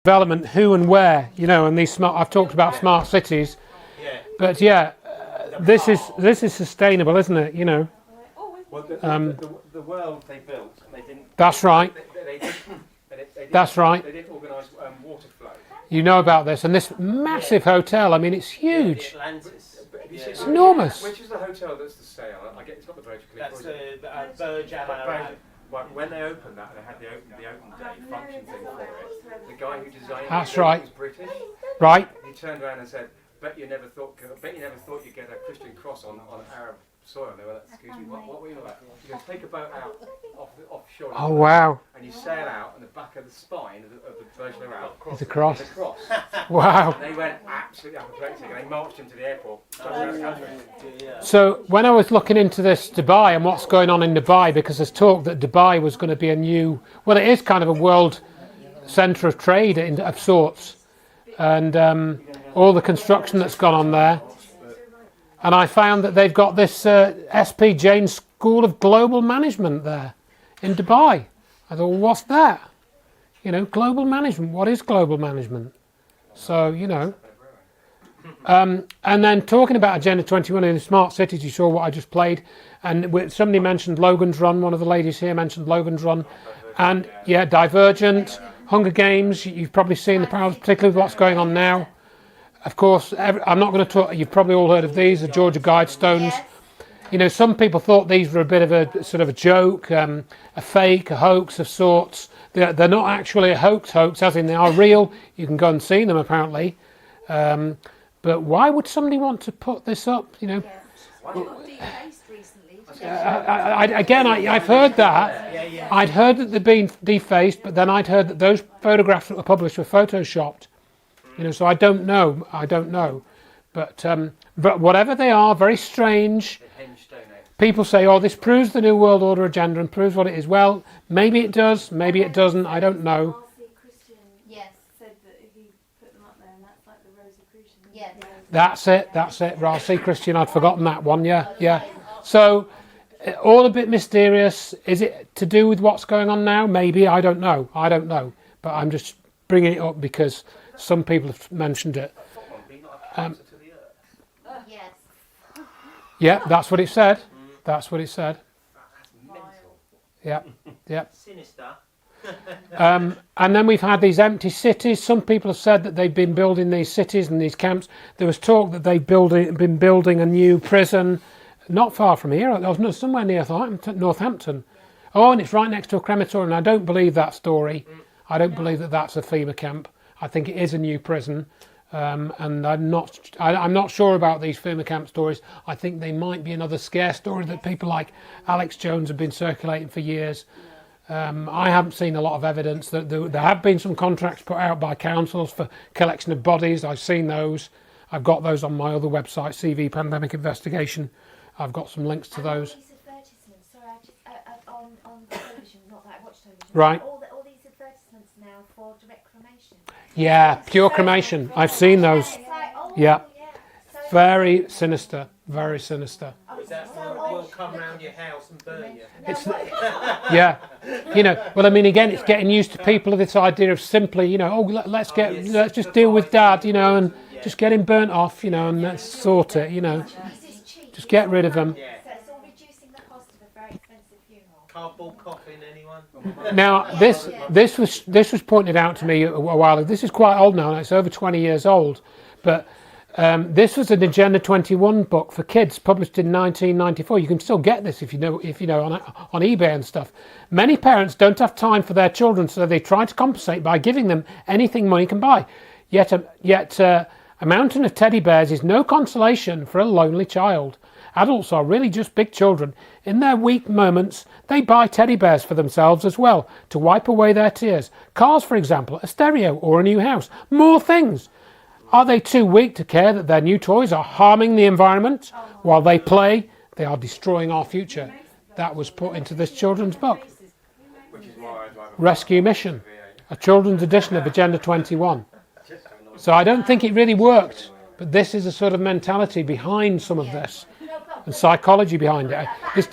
development, who and where, you know, and these smart. I've talked about smart cities, but this is sustainable, isn't it? You know. Well, the world they built, they didn't. That's right. That's right. They didn't organise water flow. You know about this, and this massive hotel. I mean, it's huge. It's enormous. Which is the hotel that's the stay on? I get it's got the Burj Khalifa. That's the Burj Al Arab. When they opened that, they had the open day function thing for it. The guy who designed That's it right. was British. Right. He turned around and said, "Bet you never thought you'd get a Christian cross on Arab soil." And they were like, "Excuse me, what were you about?" He goes, "Take a boat out offshore." Oh wow. And you sail out, and the back of the spine of the Burj Al Arab It's a cross. is a cross. Wow. And they went absolutely apoplectic, and they marched him to the airport. So when I was looking into this Dubai and what's going on in Dubai, because there's talk that Dubai was going to be a new, well, it is kind of a world centre of trade of sorts, and all the construction that's gone on there. And I found that they've got this SP Jain School of Global Management there in Dubai. I thought, well, what's that? You know, global management. What is global management? So, you know. And then talking about Agenda 21 in the smart cities, you saw what I just played. And somebody mentioned Logan's Run. One of the ladies here mentioned Logan's Run. And, yeah, Divergent, Hunger Games. You've probably seen the parallels, particularly with what's going on now. Of course, I'm not going to talk, you've probably all heard of these, the Georgia Guidestones. You know, some people thought these were a bit of a sort of a joke, a fake, a hoax of sorts. They're not actually a hoax, as in they are real. You can go and see them, apparently. But why would somebody want to put this up, you know? I've heard that. I'd heard that they'd been defaced, but then I'd heard that those photographs that were published were photoshopped. You know, so I don't know. But whatever they are, very strange. People say, oh, this proves the New World Order agenda and proves what it is. Well, maybe it does, maybe it doesn't, I don't know. That's it. Ralsei Christian, I'd forgotten that one, yeah. So, all a bit mysterious. Is it to do with what's going on now? Maybe, I don't know. But I'm just bringing it up because some people have mentioned it. Yeah, that's what it said. Yeah. Sinister. And then we've had these empty cities. Some people have said that they've been building these cities and these camps. There was talk that they've been building a new prison not far from here. Somewhere near Northampton. Oh, and it's right next to a crematorium. I don't believe that story. I don't believe that that's a FEMA camp. I think it is a new prison. And I'm not sure about these FEMA camp stories. I think they might be another scare story that people like Alex Jones have been circulating for years. I haven't seen a lot of evidence. That there have been some contracts put out by councils for collection of bodies. I've seen those. I've got those on my other website, CV Pandemic Investigation. I've got some links to those. These advertisements, on television, not that I watch television. Right. All these advertisements now for direct cremation. Yeah, pure cremation. I've seen those. Yeah. Very sinister. Very sinister. Is that we'll come round your house and burn you? Yeah. You know, well, I mean, again, it's getting used to people of this idea of simply, you know, let's just deal with Dad, you know, and just get him burnt off, you know, and let's sort it, you know. Just get rid of them. So it's all reducing the cost of a very expensive funeral. Cardboard coffin, anyone? Now, this was pointed out to me a while ago. This is quite old now. It's over 20 years old, but this was an Agenda 21 book for kids, published in 1994. You can still get this if you know on eBay and stuff. Many parents don't have time for their children, so they try to compensate by giving them anything money can buy. Yet a mountain of teddy bears is no consolation for a lonely child. Adults are really just big children. In their weak moments, they buy teddy bears for themselves as well, to wipe away their tears. Cars, for example, a stereo or a new house. More things. Are they too weak to care that their new toys are harming the environment? While they play, they are destroying our future. That was put into this children's book. Rescue Mission, a children's edition of Agenda 21. So I don't think it really worked, but this is a sort of mentality behind some of this, and psychology behind it. And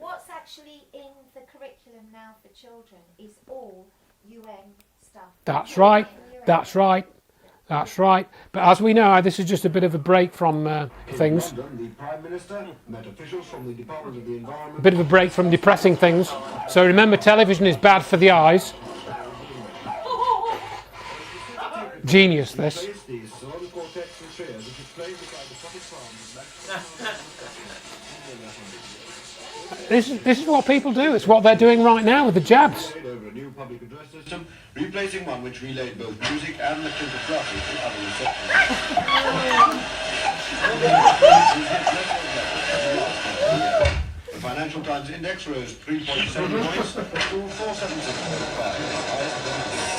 what's actually in the curriculum now for children is all UN stuff. That's right. That's right. That's right. But as we know, this is just a bit of a break from things. London, the Prime Minister met officials from the Department of the Environment. A bit of a break from depressing things. So remember, television is bad for the eyes. Genius, this. The solar cortex and trias which explain beside the potted farms. This is what people do. It's what they're doing right now with the jabs. Over a new public address system, replacing one which relayed both music and the cryptography to other receptors. The Financial Times Index rose 3.7 points to 476.5.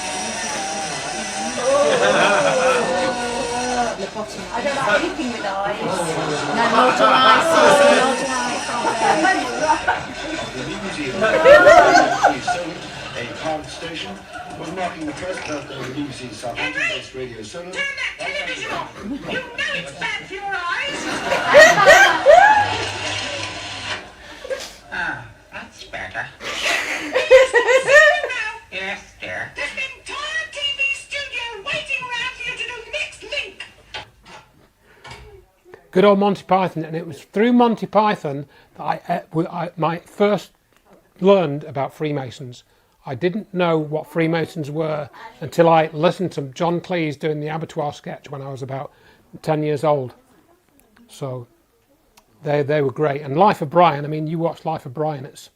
I don't like anything with eyes. No, not to eyes, Susie, not to eyes. A current station was marking the first birthday of the BBC's Southampton-based radio solar. You know it's bad for your eyes. Ah, that's better. Yes, dear. There's an entire TV studio waiting around for you to do next link. Good old Monty Python, and it was through Monty Python that I first learned about Freemasons. I didn't know what Freemasons were until I listened to John Cleese doing the abattoir sketch when I was about 10 years old. So they were great. And Life of Brian, I mean, you watch Life of Brian, it's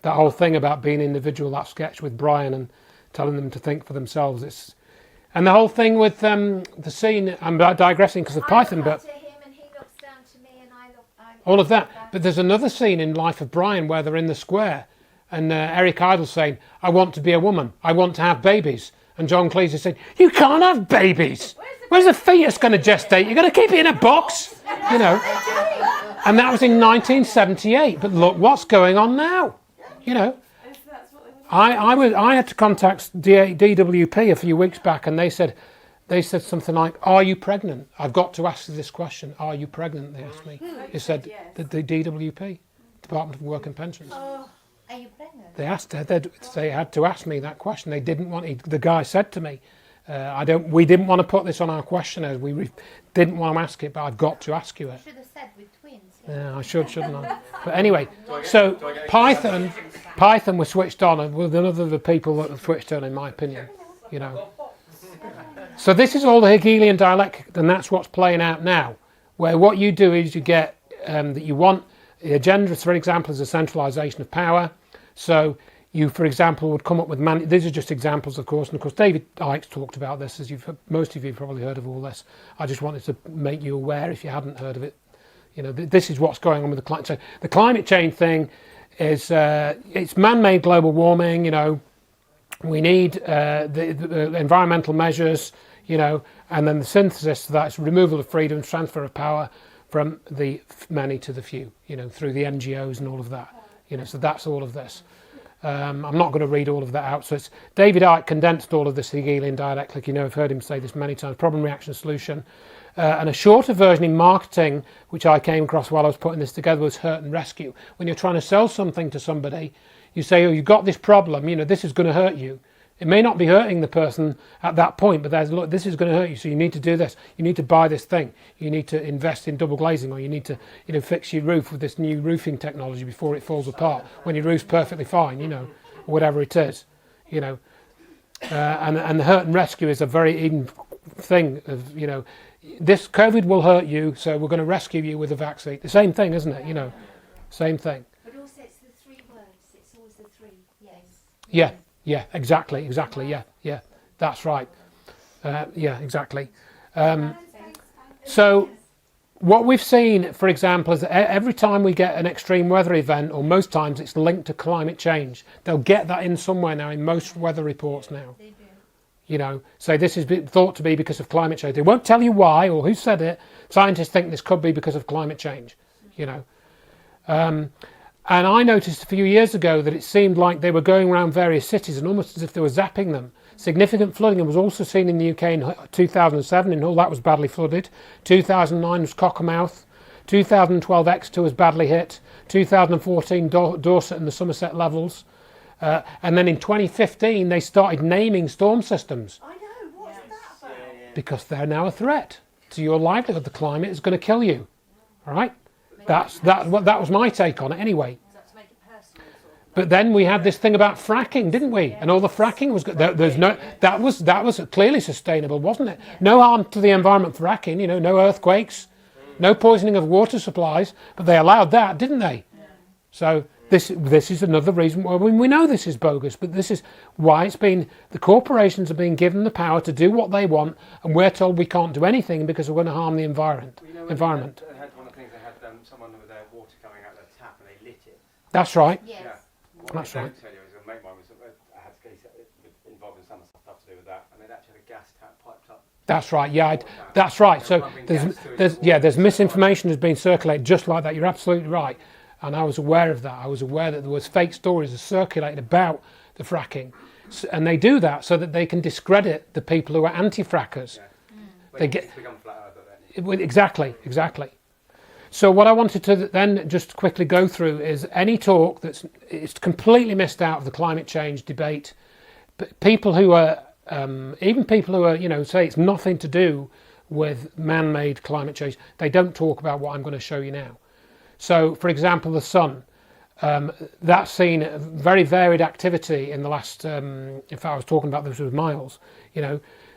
that whole thing about being individual, that sketch with Brian and telling them to think for themselves. And the whole thing with the scene, I'm digressing because of Python, but all of that. But there's another scene in Life of Brian where they're in the square and Eric Idle's saying, I want to be a woman, I want to have babies. And John Cleese is saying, you can't have babies. Where's a fetus going to gestate? You're going to keep it in a box, you know. And that was in 1978. But look what's going on now, you know. I had to contact DWP a few weeks back, and they said something like, are you pregnant? I've got to ask you this question. Are you pregnant? They asked me. They said, the DWP, Department of Work and Pensions. Oh, are you pregnant? They asked her. They had to ask me that question. They didn't want. The guy said to me, we didn't want to put this on our questionnaire. We didn't want to ask it, but I've got to ask you it. You should have said with twins. Yeah, I shouldn't I? But anyway, so Python was switched on, and with another of the people that were switched on, in my opinion, you know. So this is all the Hegelian dialectic, and that's what's playing out now, where what you do is you get that you want the agenda, for example, is a centralisation of power. So you, for example, would come up with these are just examples, of course, and of course David Icke talked about this, as most of you probably heard of all this. I just wanted to make you aware if you hadn't heard of it. You know, this is what's going on with the climate. So the climate change thing is it's man-made global warming. You know, we need the environmental measures. You know, and then the synthesis to that is removal of freedom, transfer of power from the many to the few. You know, through the NGOs and all of that. You know, so that's all of this. I'm not going to read all of that out. So it's David Icke condensed all of this Hegelian dialectic. You know, I've heard him say this many times: problem, reaction, solution. And a shorter version in marketing, which I came across while I was putting this together, was hurt and rescue. When you're trying to sell something to somebody, you say, oh, you've got this problem, you know, this is going to hurt you. It may not be hurting the person at that point, but there's, look, this is going to hurt you, so you need to do this. You need to buy this thing. You need to invest in double glazing, or you need to, you know, fix your roof with this new roofing technology before it falls apart, when your roof's perfectly fine, you know, or whatever it is, you know. And the hurt and rescue is a very even thing of, you know, this COVID will hurt you, so we're going to rescue you with a vaccine. The same thing, isn't it? You know, same thing. But also it's the three words. It's always the three. Yes. Yeah, yeah, exactly, yeah, that's right. Yeah, exactly. So what we've seen, for example, is that every time we get an extreme weather event, or most times it's linked to climate change. They'll get that in somewhere now in most weather reports now. They do. You know, so this is thought to be because of climate change. They won't tell you why or who said it. Scientists think this could be because of climate change, you know. And I noticed a few years ago that it seemed like they were going around various cities and almost as if they were zapping them. Significant flooding was also seen in the UK in 2007 in Hull, that was badly flooded. 2009 was Cockermouth. 2012 Exeter was badly hit. 2014 Dorset and the Somerset levels. And then in 2015 they started naming storm systems I know, what's that about? because they're now a threat to your livelihood. The climate is going to kill you. All right, that was my take on it anyway. But then we had this thing about fracking, didn't we? And all the fracking was good. That was clearly sustainable, wasn't it? No harm to the environment fracking. No earthquakes, no poisoning of water supplies. But they allowed that, didn't they? So this is another reason why we know this is bogus. But this is why the corporations are being given the power to do what they want, and we're told we can't do anything because we're going to harm the environment. They had one of the things, they had someone with their water coming out of their tap and they lit it. That's right. Yes. Yeah. What That's they right. don't tell you is a mate of mine I had to get involved in some stuff to do with that, and they'd actually had a gas tap piped up. That's right. Yeah, that's right. So there's misinformation has been circulated just like that. You're absolutely right, and I was aware of that. I was aware that there was fake stories that circulated about the fracking, and they do that so that they can discredit the people who are anti-frackers. Yeah. They get become flat earth, exactly. So what I wanted to then just quickly go through is any talk it's completely missed out of the climate change debate. People who are even people who are say it's nothing to do with man-made climate change, they don't talk about what I'm going to show you now. So, for example, the sun. That's seen very varied activity in the last. In fact, I was talking about this with Miles.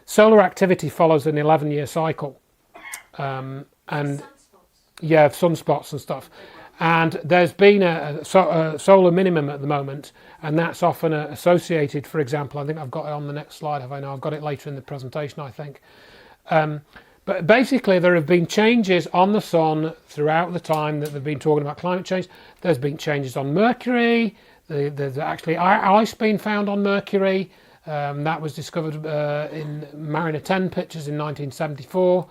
Solar activity follows an 11-year cycle, and sunspots and stuff. And there's been a solar minimum at the moment, and that's often associated, for example, I think I've got it on the next slide, have I now? I've got it later in the presentation, I think. But basically there have been changes on the sun throughout the time that they've been talking about climate change. There's been changes on Mercury, there's actually ice being found on Mercury. That was discovered in Mariner 10 pictures in 1974.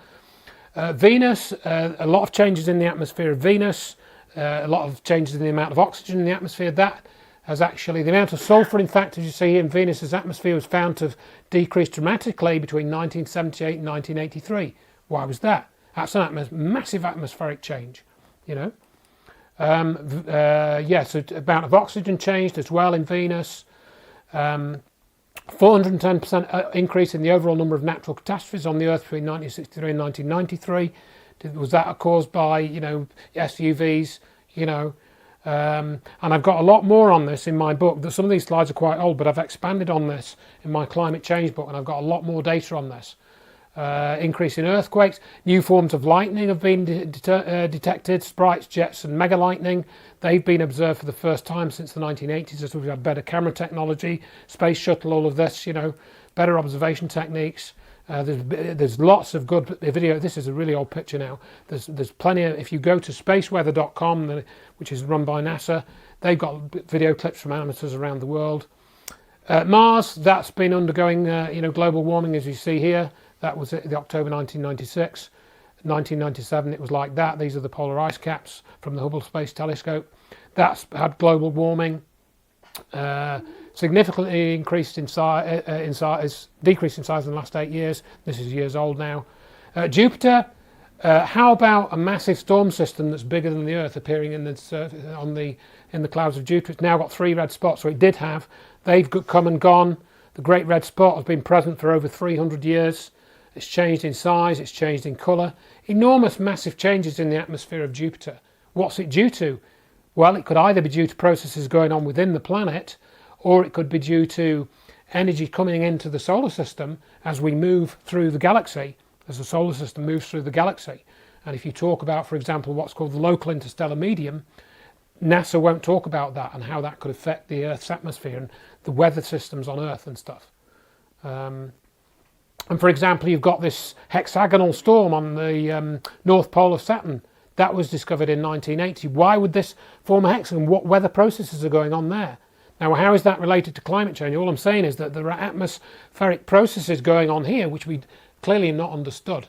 Venus, a lot of changes in the atmosphere of Venus, a lot of changes in the amount of oxygen in the atmosphere. That has actually, the amount of sulfur, in fact, as you see here in Venus's atmosphere, was found to have decreased dramatically between 1978 and 1983. Why was that? That's a massive atmospheric change, So the amount of oxygen changed as well in Venus. 410% increase in the overall number of natural catastrophes on the Earth between 1963 and 1993. Was that caused by, SUVs, and I've got a lot more on this in my book. Some of these slides are quite old, but I've expanded on this in my climate change book, and I've got a lot more data on this. Increase in earthquakes, new forms of lightning have been detected, sprites, jets and mega lightning. They've been observed for the first time since the 1980s as we've had better camera technology, space shuttle, all of this, better observation techniques. There's lots of good video. This is a really old picture now. There's plenty of, if you go to spaceweather.com, which is run by NASA, they've got video clips from amateurs around the world. Mars, that's been undergoing global warming, as you see here. That was the October 1996. 1997 it was like that. These are the polar ice caps from the Hubble Space Telescope. That's had global warming. Significantly increased in size, decreased in size in the last 8 years. This is years old now. Jupiter, how about a massive storm system that's bigger than the Earth appearing in the clouds of Jupiter? It's now got 3 red spots, so it did have. They've come and gone. The Great Red Spot has been present for over 300 years. It's changed in size, it's changed in colour. Enormous, massive changes in the atmosphere of Jupiter. What's it due to? Well, it could either be due to processes going on within the planet, or it could be due to energy coming into the solar system as we move through the galaxy, as the solar system moves through the galaxy. And if you talk about, for example, what's called the local interstellar medium, NASA won't talk about that and how that could affect the Earth's atmosphere and the weather systems on Earth and stuff. And for example, you've got this hexagonal storm on the North Pole of Saturn. That was discovered in 1980. Why would this form a hexagon? What weather processes are going on there? Now, how is that related to climate change? All I'm saying is that there are atmospheric processes going on here which we clearly have not understood.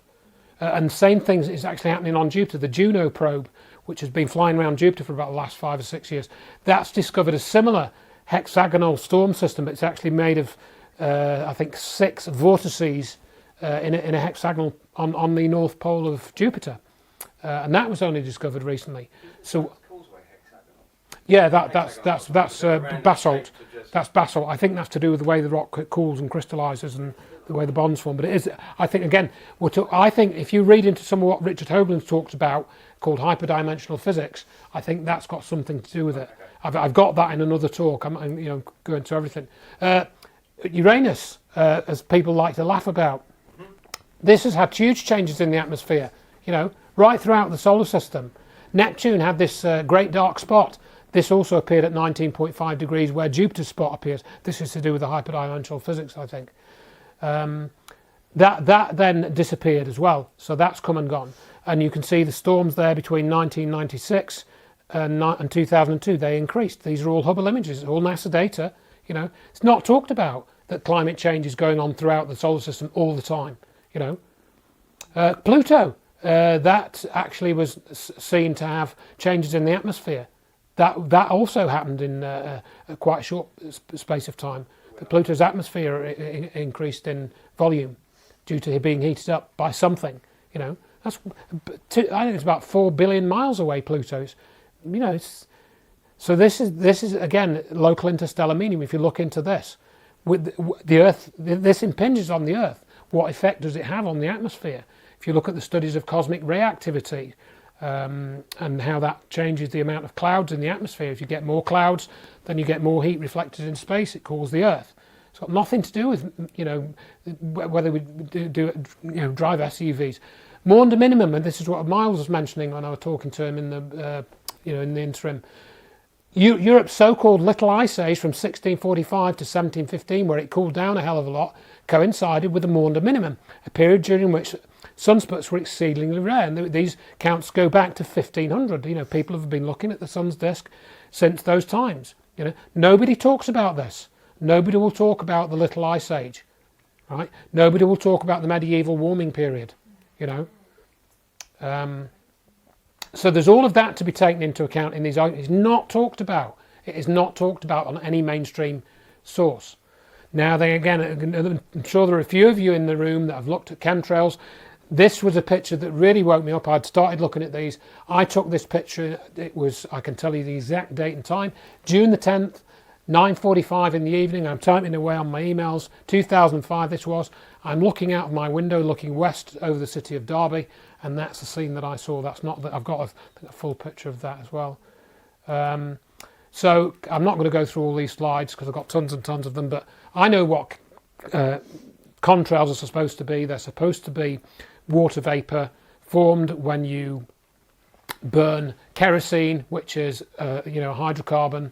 And the same thing is actually happening on Jupiter. The Juno probe, which has been flying around Jupiter for about the last 5 or 6 years, that's discovered a similar hexagonal storm system. It's actually made of, I think, 6 vortices in a hexagonal on the North Pole of Jupiter. And that was only discovered recently. So, Yeah, that's basalt. That's basalt. I think that's to do with the way the rock cools and crystallises and the way the bonds form. But it is, I think, again, I think if you read into some of what Richard Hoagland's talked about, called hyperdimensional physics, I think that's got something to do with it. I've got that in another talk. I'm going to everything. Uranus, as people like to laugh about, this has had huge changes in the atmosphere. Right throughout the solar system. Neptune had this great dark spot. This also appeared at 19.5 degrees where Jupiter's spot appears. This is to do with the hyperdimensional physics, I think. That then disappeared as well, so that's come and gone. And you can see the storms there between 1996 and 2002. They increased. These are all Hubble images, all NASA data. It's not talked about that climate change is going on throughout the solar system all the time. Pluto, that actually was seen to have changes in the atmosphere. That also happened in a quite a short space of time. Pluto's atmosphere increased in volume due to it being heated up by something. I think it's about 4 billion miles away. Pluto's, so this is again local interstellar medium. If you look into this, with the Earth, this impinges on the Earth. What effect does it have on the atmosphere? If you look at the studies of cosmic ray activity and how that changes the amount of clouds in the atmosphere, if you get more clouds, then you get more heat reflected in space. It cools the Earth. It's got nothing to do with whether we drive SUVs. Maunder minimum, and this is what Miles was mentioning when I was talking to him in the in the interim. Europe's so-called Little Ice Age from 1645 to 1715, where it cooled down a hell of a lot, coincided with the Maunder minimum, a period during which sunspots were exceedingly rare. And these counts go back to 1500. People have been looking at the sun's disk since those times. Nobody talks about this. Nobody will talk about the Little Ice Age, right? Nobody will talk about the medieval warming period. So there's all of that to be taken into account in these arguments. It's not talked about. It is not talked about on any mainstream source. Now, I'm sure there are a few of you in the room that have looked at chemtrails. This was a picture that really woke me up. I'd started looking at these. I took this picture. It was, I can tell you the exact date and time, June the 10th, 9:45 in the evening. I'm typing away on my emails. 2005 this was. I'm looking out of my window, looking west over the city of Derby, and that's the scene that I saw. That's not that. I've got a full picture of that as well. So I'm not going to go through all these slides because I've got tons and tons of them, but I know what contrails are supposed to be. They're supposed to be water vapour formed when you burn kerosene, which is a hydrocarbon,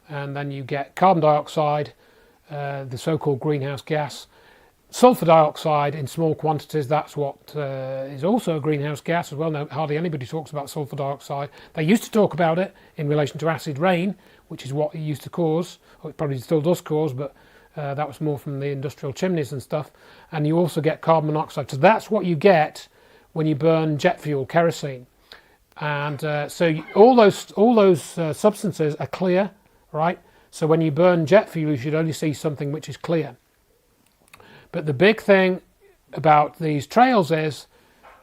and then you get carbon dioxide, the so-called greenhouse gas. Sulfur dioxide in small quantities, that's what is also a greenhouse gas as well. No, hardly anybody talks about sulfur dioxide. They used to talk about it in relation to acid rain, which is what it used to cause, or it probably still does cause, but that was more from the industrial chimneys and stuff. And you also get carbon monoxide. So that's what you get when you burn jet fuel, kerosene. And so all those substances are clear, right? So when you burn jet fuel, you should only see something which is clear. But the big thing about these trails is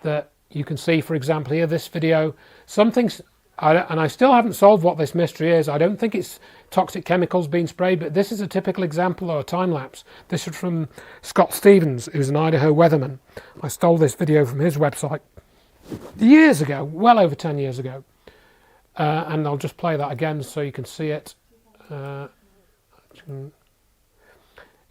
that you can see, for example, here, this video, and I still haven't solved what this mystery is. I don't think it's toxic chemicals being sprayed, but this is a typical example of a time lapse. This is from Scott Stevens, who's an Idaho weatherman. I stole this video from his website years ago, well over 10 years ago. And I'll just play that again so you can see it.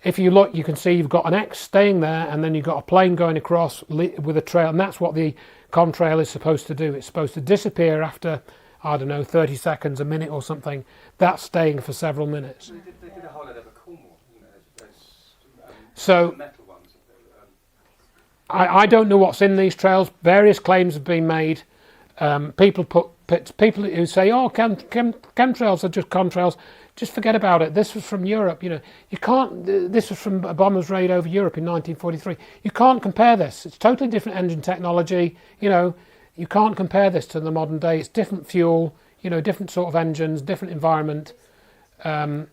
If you look, you can see you've got an X staying there, and then you've got a plane going across with a trail, and that's what the contrail is supposed to do. It's supposed to disappear after, I don't know, 30 seconds, a minute or something. That's staying for several minutes. They did a whole lot of Cornwall, so metal ones. I don't know what's in these trails. Various claims have been made. People who say, oh, chemtrails are just contrails. Just forget about it. This was from Europe. You can't. This was from a bomber's raid over Europe in 1943. You can't compare this. It's totally different engine technology. You can't compare this to the modern day. It's different fuel. Different sort of engines, different environment. Let's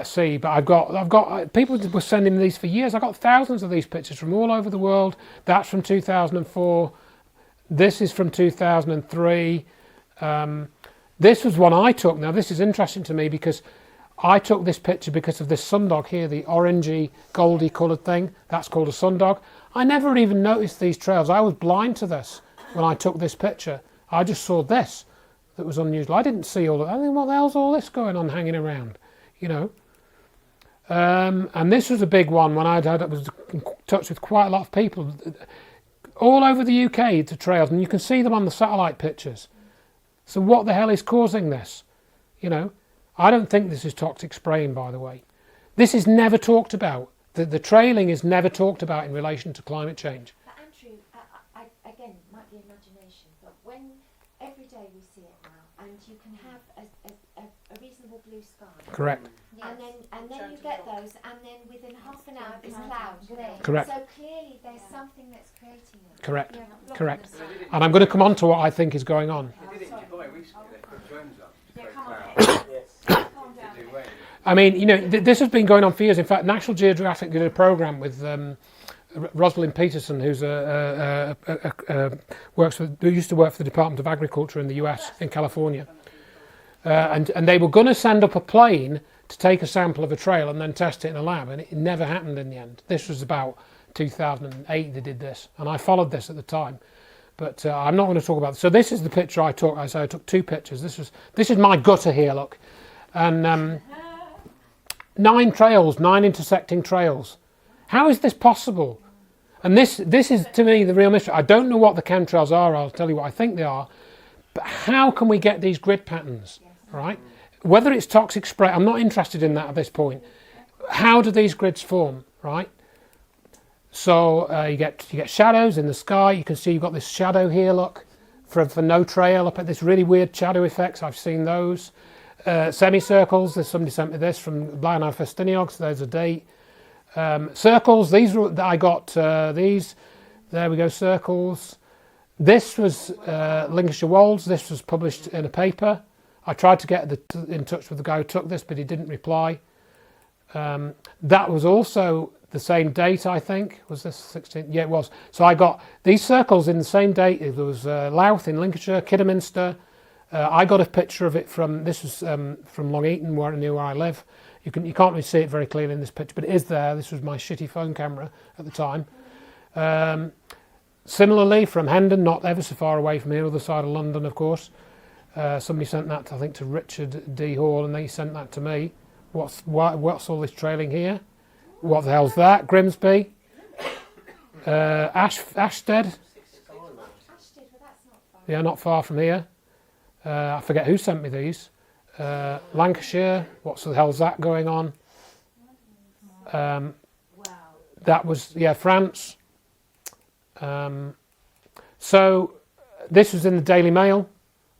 see. But I've got people were sending these for years. I've got thousands of these pictures from all over the world. That's from 2004. This is from 2003. This was one I took. Now this is interesting to me because I took this picture because of this sundog here, the orangey, goldy coloured thing. That's called a sundog. I never even noticed these trails. I was blind to this when I took this picture. I just saw this that was unusual. I didn't see all of that. I think, what the hell's all this going on hanging around, you know? And this was a big one when I was in touch with quite a lot of people all over the UK to trails, and you can see them on the satellite pictures. So what the hell is causing this? You know, I don't think this is toxic spraying, by the way. This is never talked about. The trailing is never talked about in relation to climate change. But Andrew, again, might be imagination, but when every day we see it now, and you can have a reasonable blue sky. Correct. And then you get those, and then within half an hour it's clouds there. Correct. So clearly there's something that's creating it. Correct. Yeah. Correct. And I'm going to come on to what I think is going on. They did it in Dubai recently. They put drones up. Yeah, to come on. cloud Yes. Calm down. to do rain. I mean, you know, this has been going on for years. In fact, National Geographic did a programme with Rosalind Peterson, who's who used to work for the Department of Agriculture in the US in California, and they were going to send up a plane to take a sample of a trail and then test it in a lab, and it never happened in the end. This was about 2008 they did this, and I followed this at the time, but I'm not going to talk about this. So this is the picture I took. I took two pictures. This is my gutter here, look, and 9 trails, 9 intersecting trails. How is this possible? And this is, to me, the real mystery. I don't know what the chemtrails are. I'll tell you what I think they are. But how can we get these grid patterns, right? Whether it's toxic spray, I'm not interested in that at this point. How do these grids form, right? So you get shadows in the sky. You can see you've got this shadow here, look, for no trail up at this really weird shadow effects. I've seen those. Semicircles, there's somebody sent me this from Blionau Festiniogs, there's a date. Circles, these were, I got these, there we go, circles. This was Lincolnshire Wolds, this was published in a paper. I tried to get in touch with the guy who took this, but he didn't reply. That was also the same date, I think. Was this 16th? Yeah, it was. So I got these circles in the same date. There was Louth in Lincolnshire, Kidderminster. I got a picture of it from, this was from Long Eaton, near where I live. You can't really see it very clearly in this picture, but it is there. This was my shitty phone camera at the time. Similarly, from Hendon, not ever so far away from here, other side of London, of course. Somebody sent that, I think, to Richard D. Hall, and they sent that to me. What's all this trailing here? What the hell's that? Grimsby, Ashstead. Ashton, well, that's not far. Yeah, not far from here. I forget who sent me these. Lancashire. What the hell's that going on? Wow. That was, yeah, France. So this was in the Daily Mail.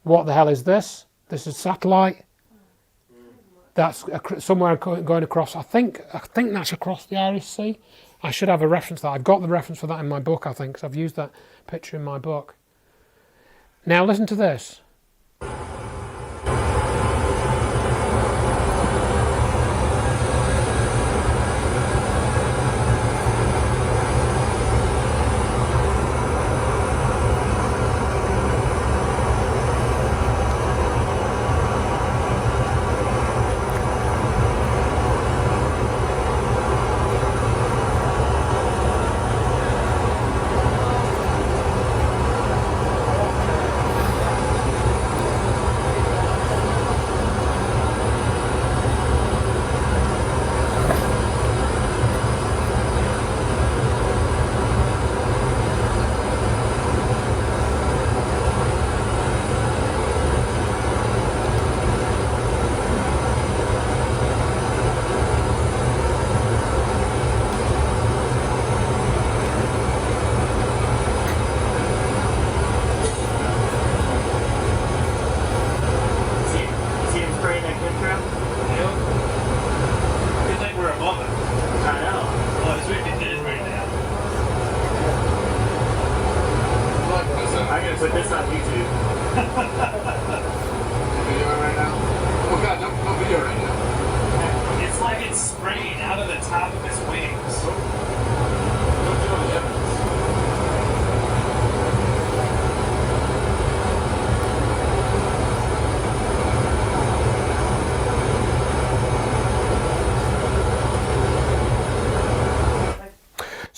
What the hell is this? This is satellite. That's somewhere going across. I think that's across the Irish Sea. I should have a reference to that. I've got the reference for that in my book, I think, because I've used that picture in my book. Now listen to this.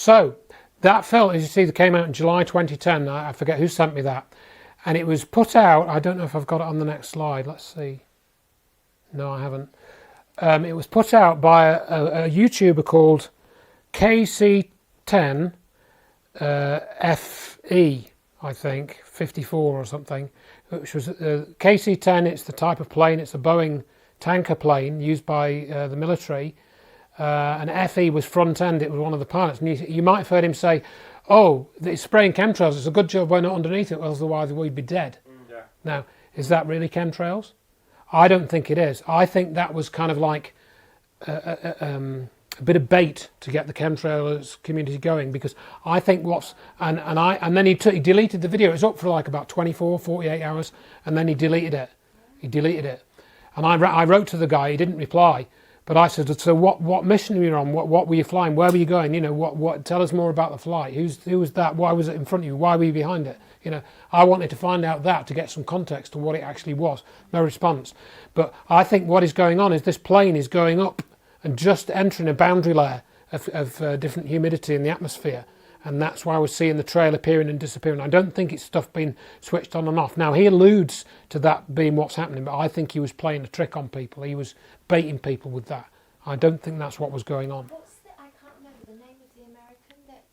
So that film, as you see, that came out in July 2010. I forget who sent me that, and it was put out. I don't know if I've got it on the next slide. Let's see. No, I haven't. It was put out by a YouTuber called KC10 FE, I think, 54 or something, which was KC10. It's the type of plane. It's a Boeing tanker plane used by the military. And FE was front end. It was one of the pilots. And you might have heard him say, "Oh, it's spraying chemtrails. It's a good job we're not underneath it, otherwise we'd be dead." Yeah. Now, is that really chemtrails? I don't think it is. I think that was kind of like a bit of bait to get the chemtrails community going, because I think and then he deleted the video. It was up for like about 24, 48 hours, and then he deleted it. And I wrote to the guy. He didn't reply. But I said, "So what mission were you on? What were you flying? Where were you going? You know, what? Tell us more about the flight. Who was that? Why was it in front of you? Why were you behind it? You know, I wanted to find out that to get some context to what it actually was." No response. But I think what is going on is this plane is going up and just entering a boundary layer of different humidity in the atmosphere, and that's why we're seeing the trail appearing and disappearing. I don't think it's stuff being switched on and off. Now, he alludes to that being what's happening, but I think he was playing a trick on people. He was baiting people with that. I don't think that's what was going on. I can't remember the name of the American that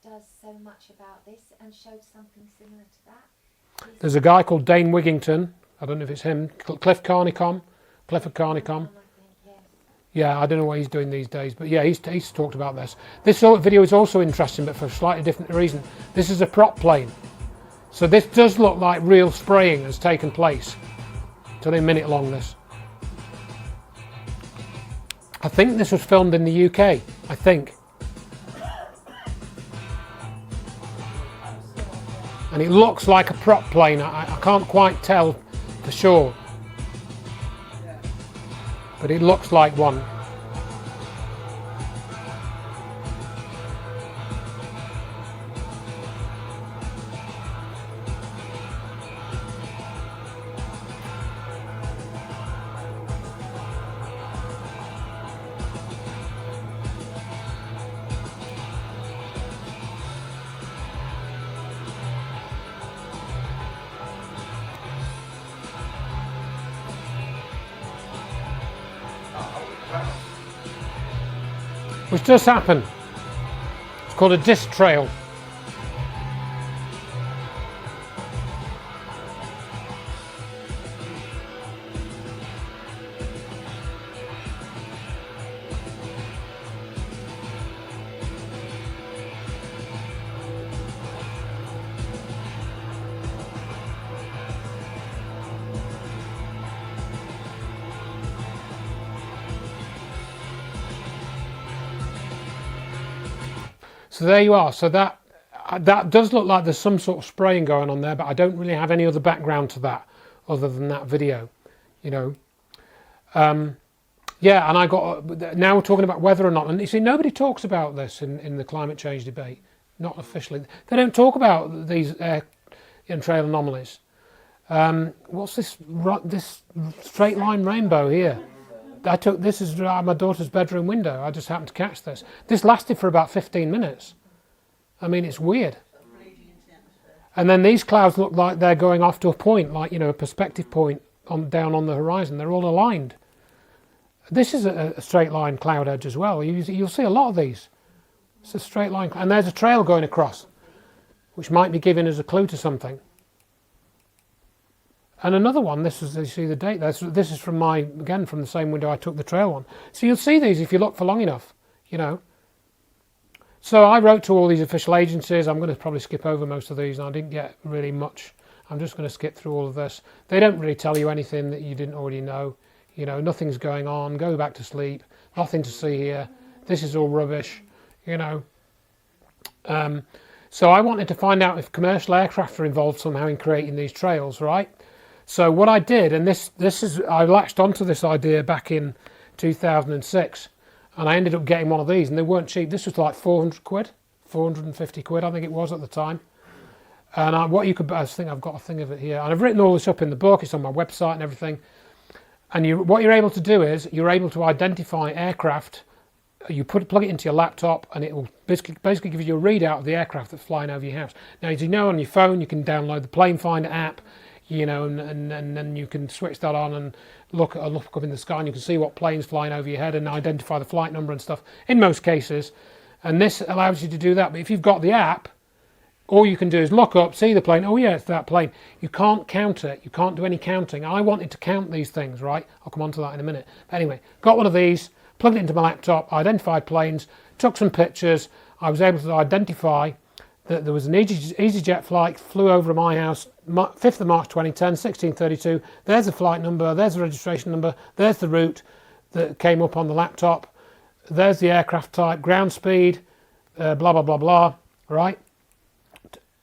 does so much about this and showed something similar to that. There's a guy called Dane Wigington. I don't know if it's him. Clifford Carnicom. Yeah, I don't know what he's doing these days, but yeah, he's talked about this. This video is also interesting, but for a slightly different reason. This is a prop plane. So this does look like real spraying has taken place. It's only a minute long, this. I think this was filmed in the UK, I think. And it looks like a prop plane. I can't quite tell for sure. But it looks like one. Which does happen. It's called a disk trail. So there you are. So that does look like there's some sort of spraying going on there, but I don't really have any other background to that other than that video, you know. Yeah, and now we're talking about whether or not, and you see, nobody talks about this in the climate change debate, not officially. They don't talk about these air and trail anomalies. What's this straight line rainbow here? This is my daughter's bedroom window. I just happened to catch this. This lasted for about 15 minutes. I mean, it's weird. And then these clouds look like they're going off to a point, like, you know, a perspective point down on the horizon. They're all aligned. This is a straight line cloud edge as well. You'll see a lot of these. It's a straight line, and there's a trail going across, which might be giving us a clue to something. And another one, this is, you see the date, this is from again from the same window I took the trail on. So you'll see these if you look for long enough, you know. So I wrote to all these official agencies. I'm going to probably skip over most of these, and I didn't get really much. I'm just going to skip through all of this. They don't really tell you anything that you didn't already know. You know, nothing's going on, go back to sleep, nothing to see here. This is all rubbish, you know. So I wanted to find out if commercial aircraft are involved somehow in creating these trails, right? So what I did, and I latched onto this idea back in 2006, and I ended up getting one of these, and they weren't cheap. This was like 400 quid, 450 quid, I think it was at the time. And I think I've got a thing of it here, and I've written all this up in the book. It's on my website and everything. And what you're able to do is you're able to identify aircraft you plug it into your laptop, and it will basically give you a readout of the aircraft that's flying over your house. Now, as you know, on your phone, you can download the Plane Finder app, you know, and then you can switch that on and look up in the sky, and you can see what plane's flying over your head and identify the flight number and stuff in most cases. And this allows you to do that. But if you've got the app, all you can do is look up, see the plane. Oh yeah, it's that plane. You can't count it. You can't do any counting. I wanted to count these things, right? I'll come on to that in a minute. But anyway, got one of these, plugged it into my laptop, identified planes, took some pictures. I was able to identify that there was an EasyJet flight, flew over my house, 5th of March 2010, 1632. There's the flight number, there's the registration number, there's the route that came up on the laptop. There's the aircraft type, ground speed, blah, blah, blah, blah, right?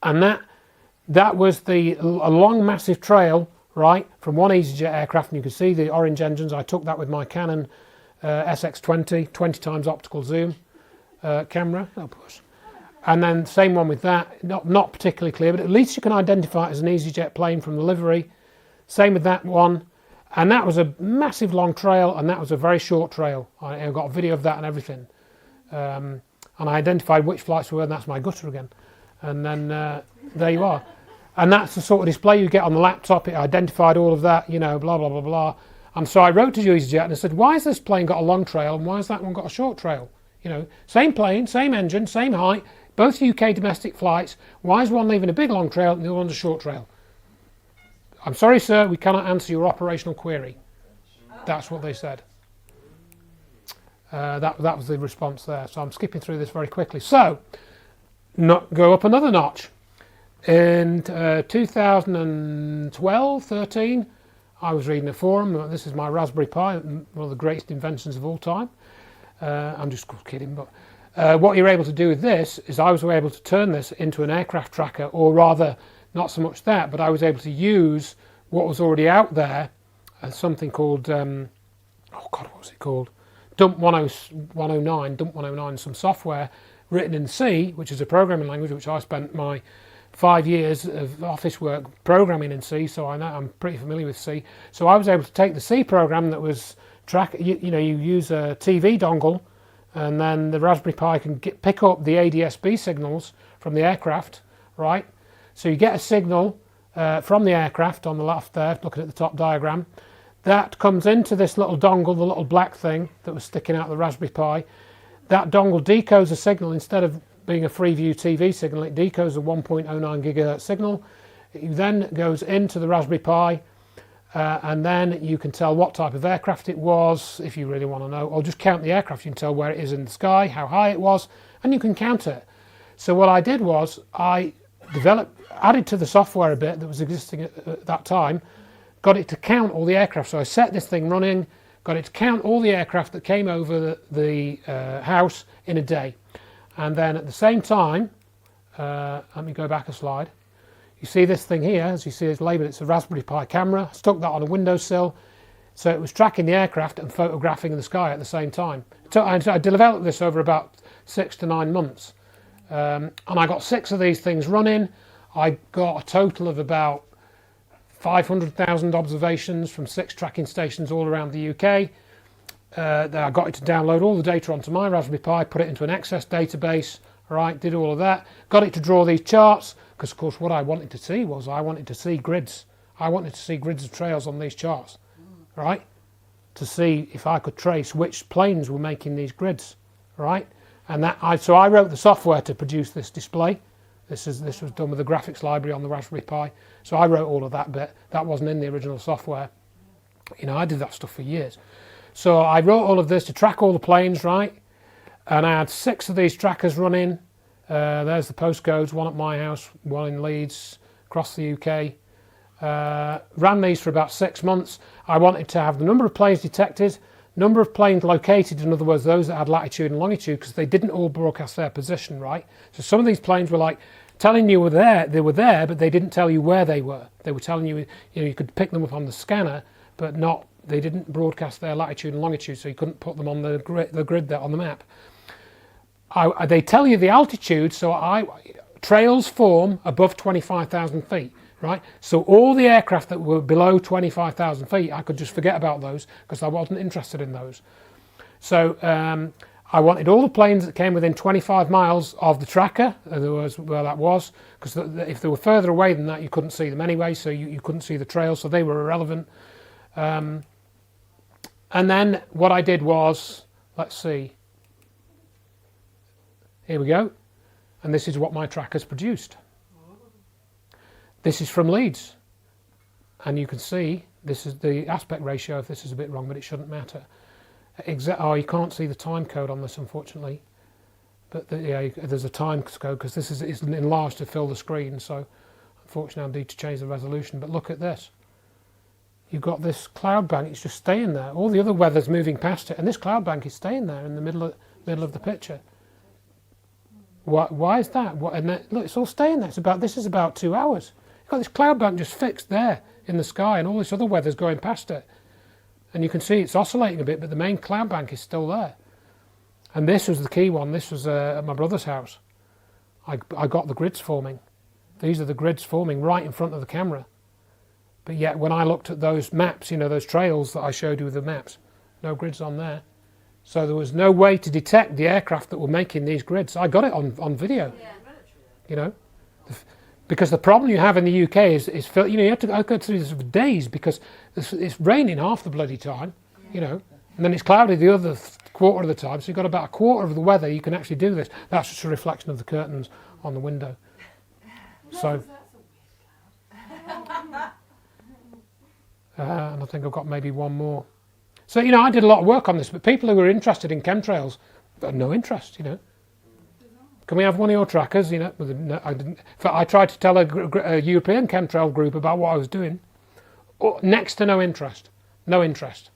And that was a long, massive trail, right, from one EasyJet aircraft, and you can see the orange engines. I took that with my Canon SX20, 20 times optical zoom camera. Oh, push. And then same one with that, not particularly clear, but at least you can identify it as an EasyJet plane from the livery. Same with that one. And that was a massive long trail, and that was a very short trail. I got a video of that and everything. And I identified which flights were, and that's my gutter again. And then there you are. And that's the sort of display you get on the laptop. It identified all of that, you know, blah, blah, blah, blah. And so I wrote to EasyJet and I said, why has this plane got a long trail and why has that one got a short trail? You know, same plane, same engine, same height, both UK domestic flights. Why is one leaving a big long trail and the other one's a short trail? I'm sorry, sir, we cannot answer your operational query. That's what they said. That was the response there. So I'm skipping through this very quickly. So, go up another notch. In 2012, 13, I was reading a forum. This is my Raspberry Pi, one of the greatest inventions of all time. I'm just kidding, but what you're able to do with this is I was able to turn this into an aircraft tracker, or rather, not so much that, but I was able to use what was already out there, something called, oh God, what was it called? Dump 109, some software written in C, which is a programming language, which I spent my 5 years of office work programming in C, so I'm pretty familiar with C. So I was able to take the C program that was you use a TV dongle, and then the Raspberry Pi can pick up the ADS-B signals from the aircraft, right? So you get a signal from the aircraft on the left there, looking at the top diagram. That comes into this little dongle, the little black thing that was sticking out of the Raspberry Pi. That dongle decodes a signal. Instead of being a Freeview TV signal, it decodes a 1.09 gigahertz signal. It then goes into the Raspberry Pi, and then you can tell what type of aircraft it was, if you really want to know, or just count the aircraft. You can tell where it is in the sky, how high it was, and you can count it. So what I did was I added to the software a bit that was existing at that time, got it to count all the aircraft. So I set this thing running, got it to count all the aircraft that came over the house in a day. And then at the same time, let me go back a slide. You see this thing here, as you see it's labelled, it's a Raspberry Pi camera. I stuck that on a windowsill. So it was tracking the aircraft and photographing the sky at the same time. I developed this over about 6 to 9 months. And I got 6 of these things running. I got a total of about 500,000 observations from 6 tracking stations all around the UK. I got it to download all the data onto my Raspberry Pi, put it into an Access database, right, did all of that. Got it to draw these charts, because of course what I wanted to see was I wanted to see grids. I wanted to see grids of trails on these charts, right, to see if I could trace which planes were making these grids, right. And so I wrote the software to produce this display. This was done with the graphics library on the Raspberry Pi. So I wrote all of that bit. That wasn't in the original software. You know, I did that stuff for years. So I wrote all of this to track all the planes, right? And I had 6 of these trackers running. There's the postcodes, one at my house, one in Leeds, across the UK. Ran these for about 6 months. I wanted to have the number of planes detected, number of planes located, in other words, those that had latitude and longitude, because they didn't all broadcast their position, right? So some of these planes were like telling you they were there, but they didn't tell you where they were. They were telling you, you could pick them up on the scanner, but they didn't broadcast their latitude and longitude, so you couldn't put them on the grid there on the map. They tell you the altitude, so trails form above 25,000 feet. Right, so all the aircraft that were below 25,000 feet, I could just forget about those because I wasn't interested in those. So I wanted all the planes that came within 25 miles of the tracker, otherwise where that was, because if they were further away than that, you couldn't see them anyway, so you couldn't see the trails, so they were irrelevant. And then what I did was, let's see, here we go, and this is what my tracker's produced. This is from Leeds, and you can see this is the aspect ratio. If this is a bit wrong, but it shouldn't matter. Oh, you can't see the time code on this, unfortunately. But yeah, there's a time code because this is enlarged to fill the screen. So, unfortunately, I need to change the resolution. But look at this. You've got this cloud bank. It's just staying there. All the other weather's moving past it, and this cloud bank is staying there in the middle of the picture. Why is that? And look, it's all staying there. This is about 2 hours. You've got this cloud bank just fixed there in the sky, and all this other weather's going past it. And you can see it's oscillating a bit, but the main cloud bank is still there. And this was the key one. This was at my brother's house. I got the grids forming. These are the grids forming right in front of the camera. But yet when I looked at those maps, you know, those trails that I showed you with the maps, no grids on there. So there was no way to detect the aircraft that were making these grids. I got it on video, you know. Because the problem you have in the UK is you know, you have to go through this for days because it's raining half the bloody time, you know, and then it's cloudy the other quarter of the time. So you've got about a quarter of the weather you can actually do this. That's just a reflection of the curtains on the window. So, and I think I've got maybe one more. So, you know, I did a lot of work on this, but people who were interested in chemtrails got no interest, you know. Can we have one of your trackers? You know, no, I didn't. I tried to tell a European chemtrail group about what I was doing. Next to no interest. No interest.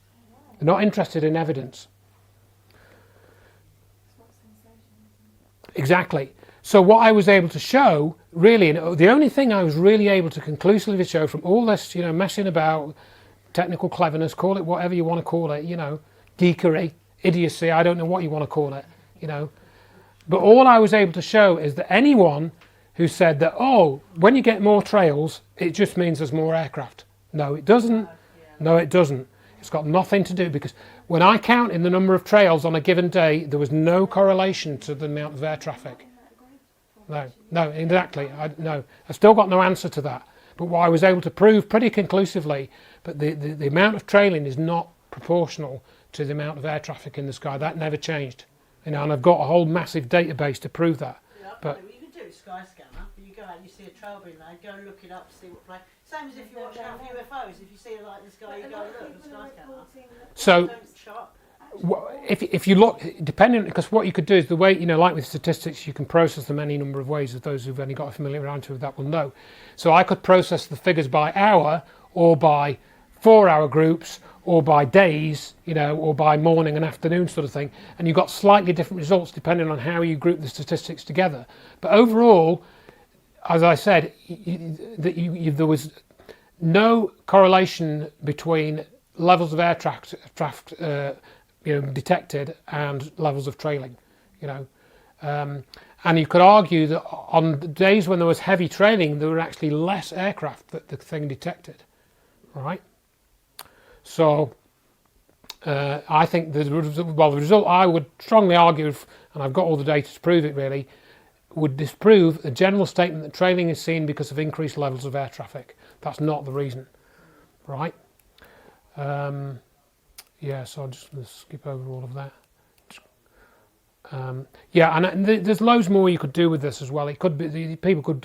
They're not interested in evidence. Exactly. So what I was able to show, really, and the only thing I was really able to conclusively show from all this, you know, messing about, technical cleverness, call it whatever you want to call it, you know, geekery, idiocy, I don't know what you want to call it, you know. But all I was able to show is that anyone who said that, oh, when you get more trails, it just means there's more aircraft. No, it doesn't. No, it doesn't. It's got nothing to do, because when I count in the number of trails on a given day, there was no correlation to the amount of air traffic. No, exactly. No, I've still got no answer to that. But what I was able to prove pretty conclusively, but the amount of trailing is not proportional to the amount of air traffic in the sky. That never changed. You know, and I've got a whole massive database to prove that. Yeah, but you can do it with Skyscanner. You go out and you see a trail being made, go and look it up, see what plane. Same as if you watch out for UFOs. If you see a light in the sky, you go and look at Skyscanner. So, Don't shop. if you look, depending, because what you could do is the way, you know, like with statistics, you can process them any number of ways, as those who've only got a familiarity with that will know. So I could process the figures by hour, or by 4-hour groups, or by days, you know, or by morning and afternoon sort of thing, and you got slightly different results depending on how you group the statistics together. But overall, as I said, there was no correlation between levels of air traffic, you know, detected and levels of trailing, you know. And you could argue that on the days when there was heavy trailing, there were actually less aircraft that the thing detected, right? So I think the result I would strongly argue, and I've got all the data to prove it really, would disprove the general statement that trailing is seen because of increased levels of air traffic. That's not the reason, right? Yeah, so I'll just skip over all of that. Yeah, and there's loads more you could do with this as well. It could be, people could,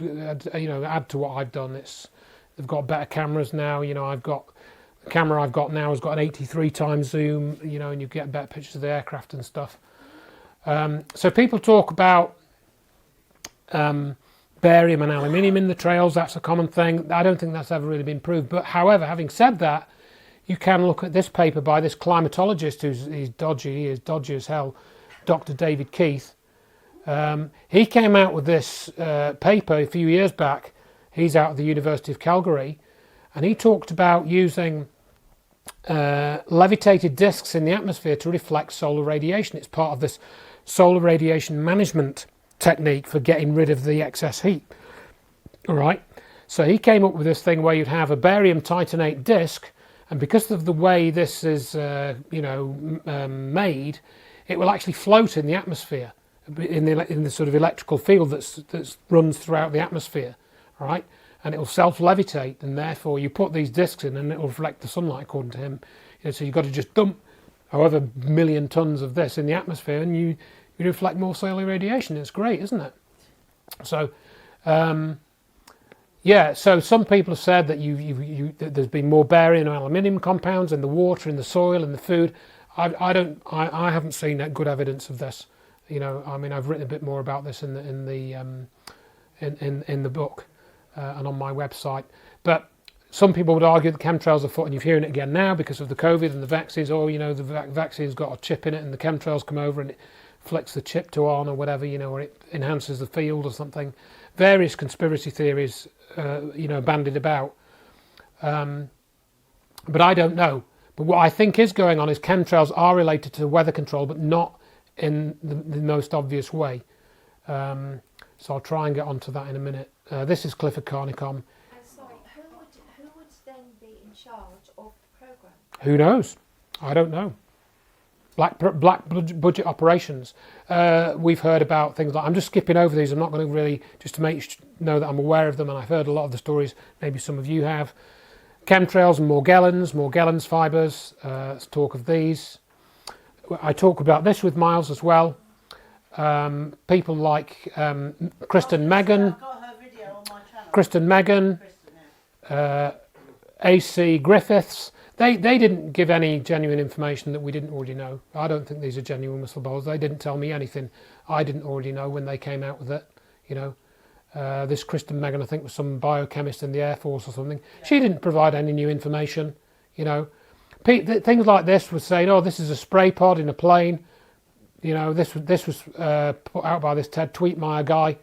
you know, add to what I've done. They've got better cameras now. You know, the camera I've got now has got an 83 times zoom. You know, and you get better pictures of the aircraft and stuff. So people talk about barium and aluminium in the trails. That's a common thing. I don't think that's ever really been proved. But however, having said that, you can look at this paper by this climatologist he's dodgy. He is dodgy as hell. Dr. David Keith. He came out with this paper a few years back. He's out of the University of Calgary, and he talked about using levitated discs in the atmosphere to reflect solar radiation. It's part of this solar radiation management technique for getting rid of the excess heat. All right. So he came up with this thing where you'd have a barium titanate disc, and because of the way this is, you know, made, it will actually float in the atmosphere, in the sort of electrical field that runs throughout the atmosphere, right? And it will self-levitate, and therefore you put these discs in and it will reflect the sunlight, according to him. So you've got to just dump however million tons of this in the atmosphere, and you reflect more solar radiation. It's great, isn't it? So yeah, so some people have said that there's been more barium and aluminium compounds in the water, in the soil, in the food. I haven't seen that good evidence of this. You know, I mean, I've written a bit more about this in the book and on my website. But some people would argue that chemtrails are and you're hearing it again now because of the COVID and the vaccines. Oh, you know, the vaccine's got a chip in it, and the chemtrails come over and it flicks the chip to on or whatever, you know, or it enhances the field or something. Various conspiracy theories, you know, bandied about. But I don't know. But what I think is going on is chemtrails are related to weather control, but not in the most obvious way. So I'll try and get onto that in a minute. This is Clifford Carnicom. Sorry, who would then be in charge of the programme? Who knows? I don't know. Black budget operations. We've heard about things like, I'm just skipping over these, I'm not going to really, just to know that I'm aware of them, and I've heard a lot of the stories, maybe some of you have. Chemtrails and Morgellons fibres, let's talk of these. I talk about this with Miles as well. People like Kristen Megan, I've got her video on my channel. Kristen Megan, AC Griffiths. They didn't give any genuine information that we didn't already know. I don't think these are genuine whistleblowers. They didn't tell me anything I didn't already know when they came out with it. You know, this Kristen Megan, I think, was some biochemist in the Air Force or something. She didn't provide any new information. You know, things like this was saying, oh, this is a spray pod in a plane. You know, this was put out by this Ted Tweetmeyer guy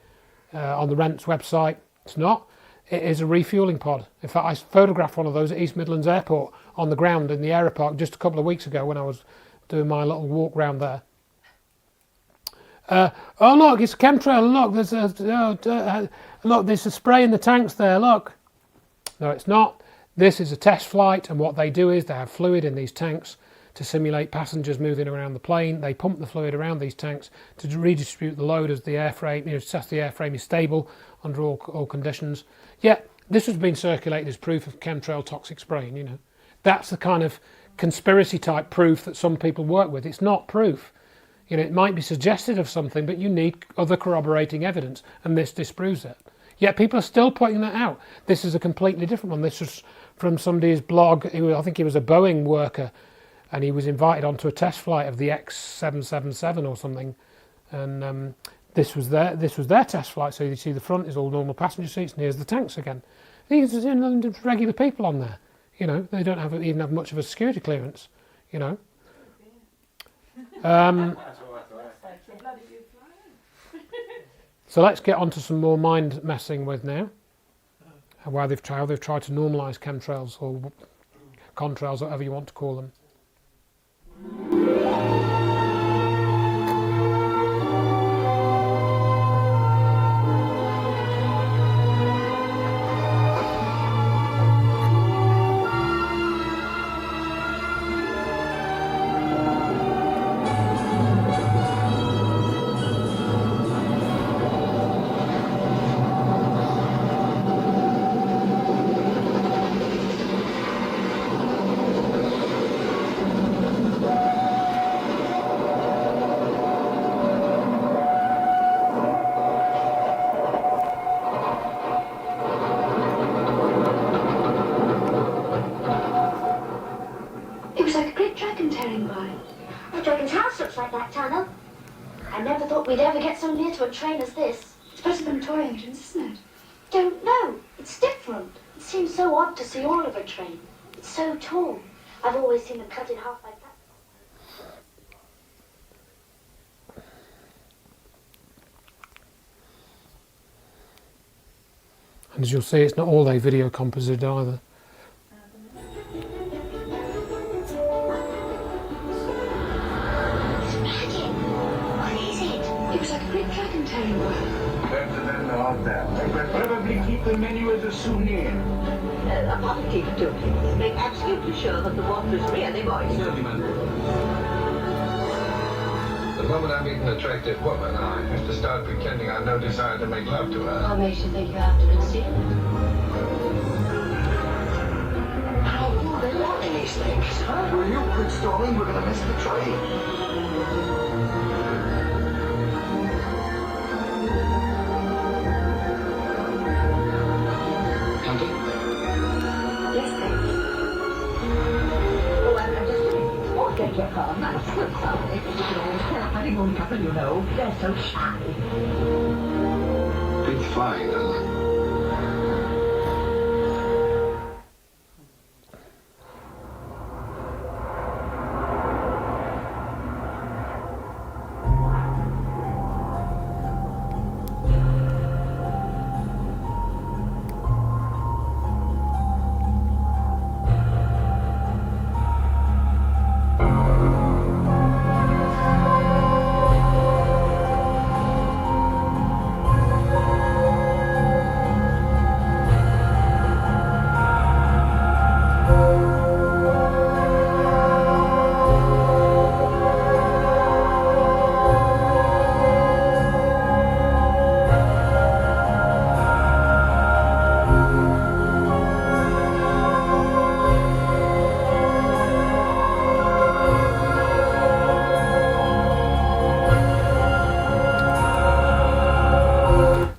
on the Rents website. It's not. It is a refueling pod. In fact, I photographed one of those at East Midlands Airport on the ground in the Aeropark just a couple of weeks ago when I was doing my little walk round there. Oh look, it's a chemtrail. Look, there's a spray in the tanks there. Look. No, it's not. This is a test flight, and what they do is they have fluid in these tanks to simulate passengers moving around the plane. They pump the fluid around these tanks to redistribute the load as the airframe, you know, test the airframe is stable under all conditions. Yet this has been circulated as proof of chemtrail toxic spraying. You know, that's the kind of conspiracy type proof that some people work with. It's not proof. You know, it might be suggestive of something, but you need other corroborating evidence, and this disproves it. Yet people are still pointing that out. This is a completely different one. This was from somebody's blog. I think he was a Boeing worker, and he was invited onto a test flight of the X777 or something, and this was their test flight. So you see the front is all normal passenger seats, and here's the tanks again. These are regular people on there. You know, they don't even have much of a security clearance. You know. So let's get on to some more mind messing with now. Why they've tried to normalise chemtrails or contrails, whatever you want to call them. We'd ever get so near to a train as this. It's better than toy engines, isn't it? Don't know. It's different. It seems so odd to see all of a train. It's so tall. I've always seen them cut in half like that. And as you'll see, it's not all they video composited either. Probably keep the menu as a souvenir. A positive too, please. Make absolutely sure that the water is really moist. The moment I meet an attractive woman, I have to start pretending I've no desire to make love to her. What makes you think you have to conceal it? How do they learn these things, huh? Will you quit stalling? We're gonna miss the train. Yes, thanks. Oh, I'm just kidding. Oh, beg your pardon. I'm so sorry. You can always tell a honeymoon couple, you know. They're so shy. It's fine, doesn't it?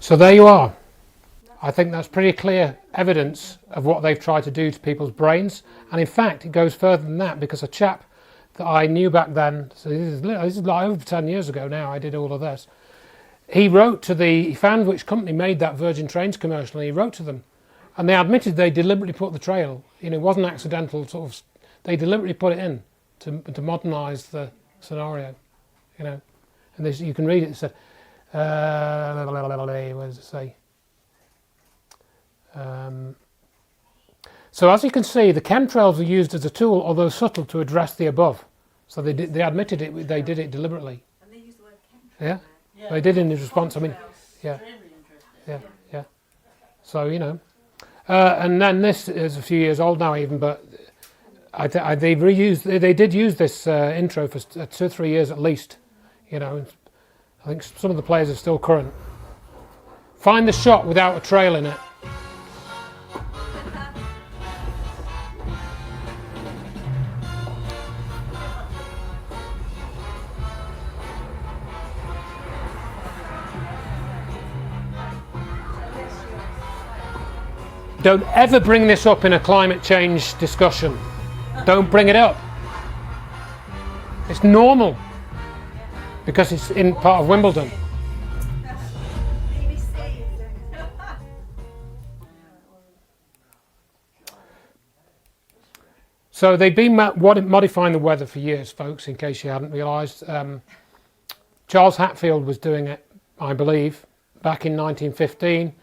So there you are. I think that's pretty clear evidence of what they've tried to do to people's brains. And in fact, it goes further than that, because a chap that I knew back then, so this is like over 10 years ago now, I did all of this. He found which company made that Virgin Trains commercial, and he wrote to them. And they admitted they deliberately put the trail, it wasn't accidental, they deliberately put it in to modernise the scenario, And this, you can read it, it said, where does it say? So as you can see, the chemtrails were used as a tool, although subtle, to address the above. So they admitted it. They did it deliberately. And they used the word chemtrail. Yeah, Yeah. they did in response. I mean, yeah, yeah. So and then this is a few years old now, even, but they did use this intro for 2 or 3 years at least. I think some of the players are still current. Find the shot without a trail in it. Don't ever bring this up in a climate change discussion. Don't bring it up. It's normal. Because it's in part of Wimbledon. So they've been modifying the weather for years, folks, in case you hadn't realised. Charles Hatfield was doing it, I believe, back in 1915.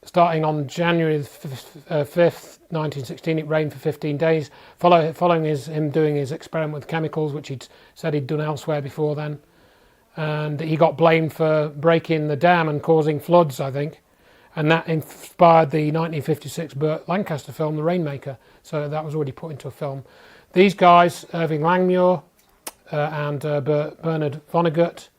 Starting on January 5th, 1916, it rained for 15 days. Following him doing his experiment with chemicals, which he'd said he'd done elsewhere before then. And he got blamed for breaking the dam and causing floods, I think. And that inspired the 1956 Burt Lancaster film, The Rainmaker. So that was already put into a film. These guys, Irving Langmuir and Bernard Vonnegut,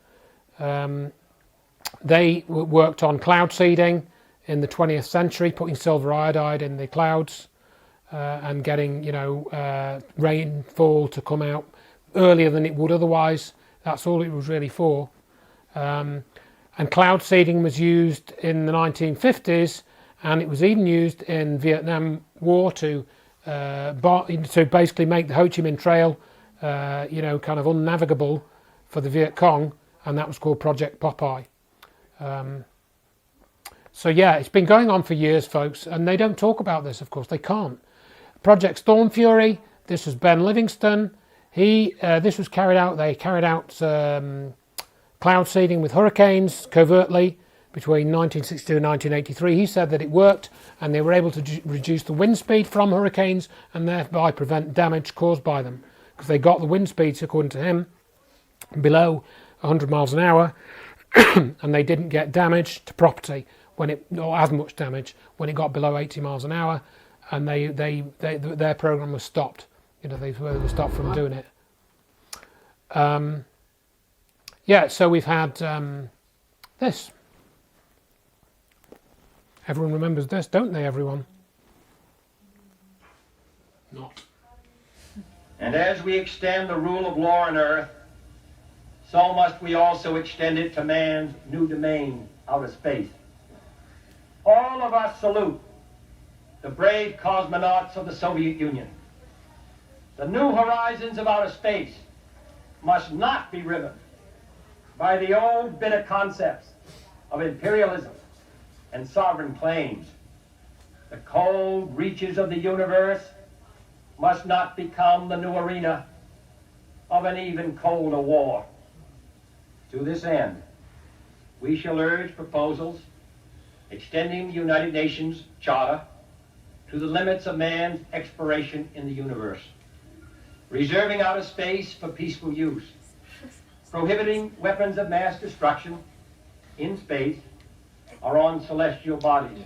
they worked on cloud seeding in the 20th century, putting silver iodide in the clouds and getting, rainfall to come out earlier than it would otherwise. That's all it was really for. And cloud seeding was used in the 1950s, and it was even used in Vietnam War to basically make the Ho Chi Minh Trail, kind of unnavigable for the Viet Cong, and that was called Project Popeye. So yeah, it's been going on for years, folks, and they don't talk about this, of course, they can't. Project Storm Fury, this was Ben Livingston. This was carried out, they carried out cloud seeding with hurricanes covertly between 1962 and 1983. He said that it worked, and they were able to reduce the wind speed from hurricanes and thereby prevent damage caused by them, because they got the wind speeds, according to him, below 100 miles an hour, and they didn't get damage to property or as much damage when it got below 80 miles an hour, and their program was stopped. They were stopped from doing it. yeah, so we've had this. Everyone remembers this, don't they, everyone? Not. And as we extend the rule of law on Earth, so must we also extend it to man's new domain, outer space. All of us salute the brave cosmonauts of the Soviet Union. The new horizons of outer space must not be riven by the old bitter concepts of imperialism and sovereign claims. The cold reaches of the universe must not become the new arena of an even colder war. To this end, we shall urge proposals extending the United Nations Charter to the limits of man's exploration in the universe, reserving outer space for peaceful use, prohibiting weapons of mass destruction in space or on celestial bodies,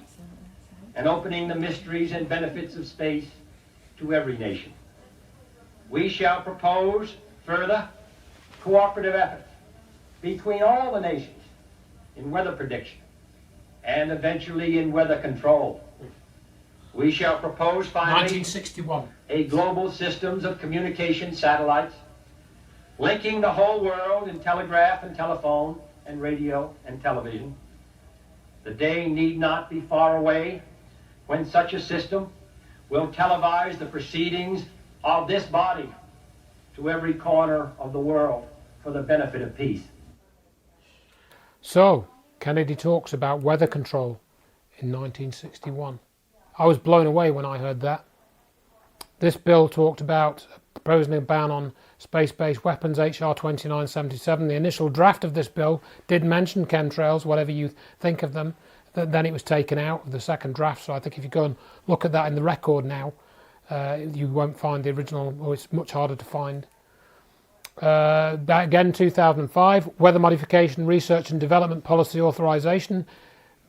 and opening the mysteries and benefits of space to every nation. We shall propose further cooperative efforts between all the nations in weather prediction and eventually in weather control. We shall propose finally 1961. a global systems of communication satellites linking the whole world in telegraph and telephone and radio and television. The day need not be far away when such a system will televise the proceedings of this body to every corner of the world for the benefit of peace. So, Kennedy talks about weather control in 1961. I was blown away when I heard that. This bill talked about proposing a ban on space-based weapons, HR 2977. The initial draft of this bill did mention chemtrails, whatever you think of them. Then it was taken out of the second draft, so I think if you go and look at that in the record now, you won't find the original, or it's much harder to find. That again, 2005, Weather Modification Research and Development Policy Authorization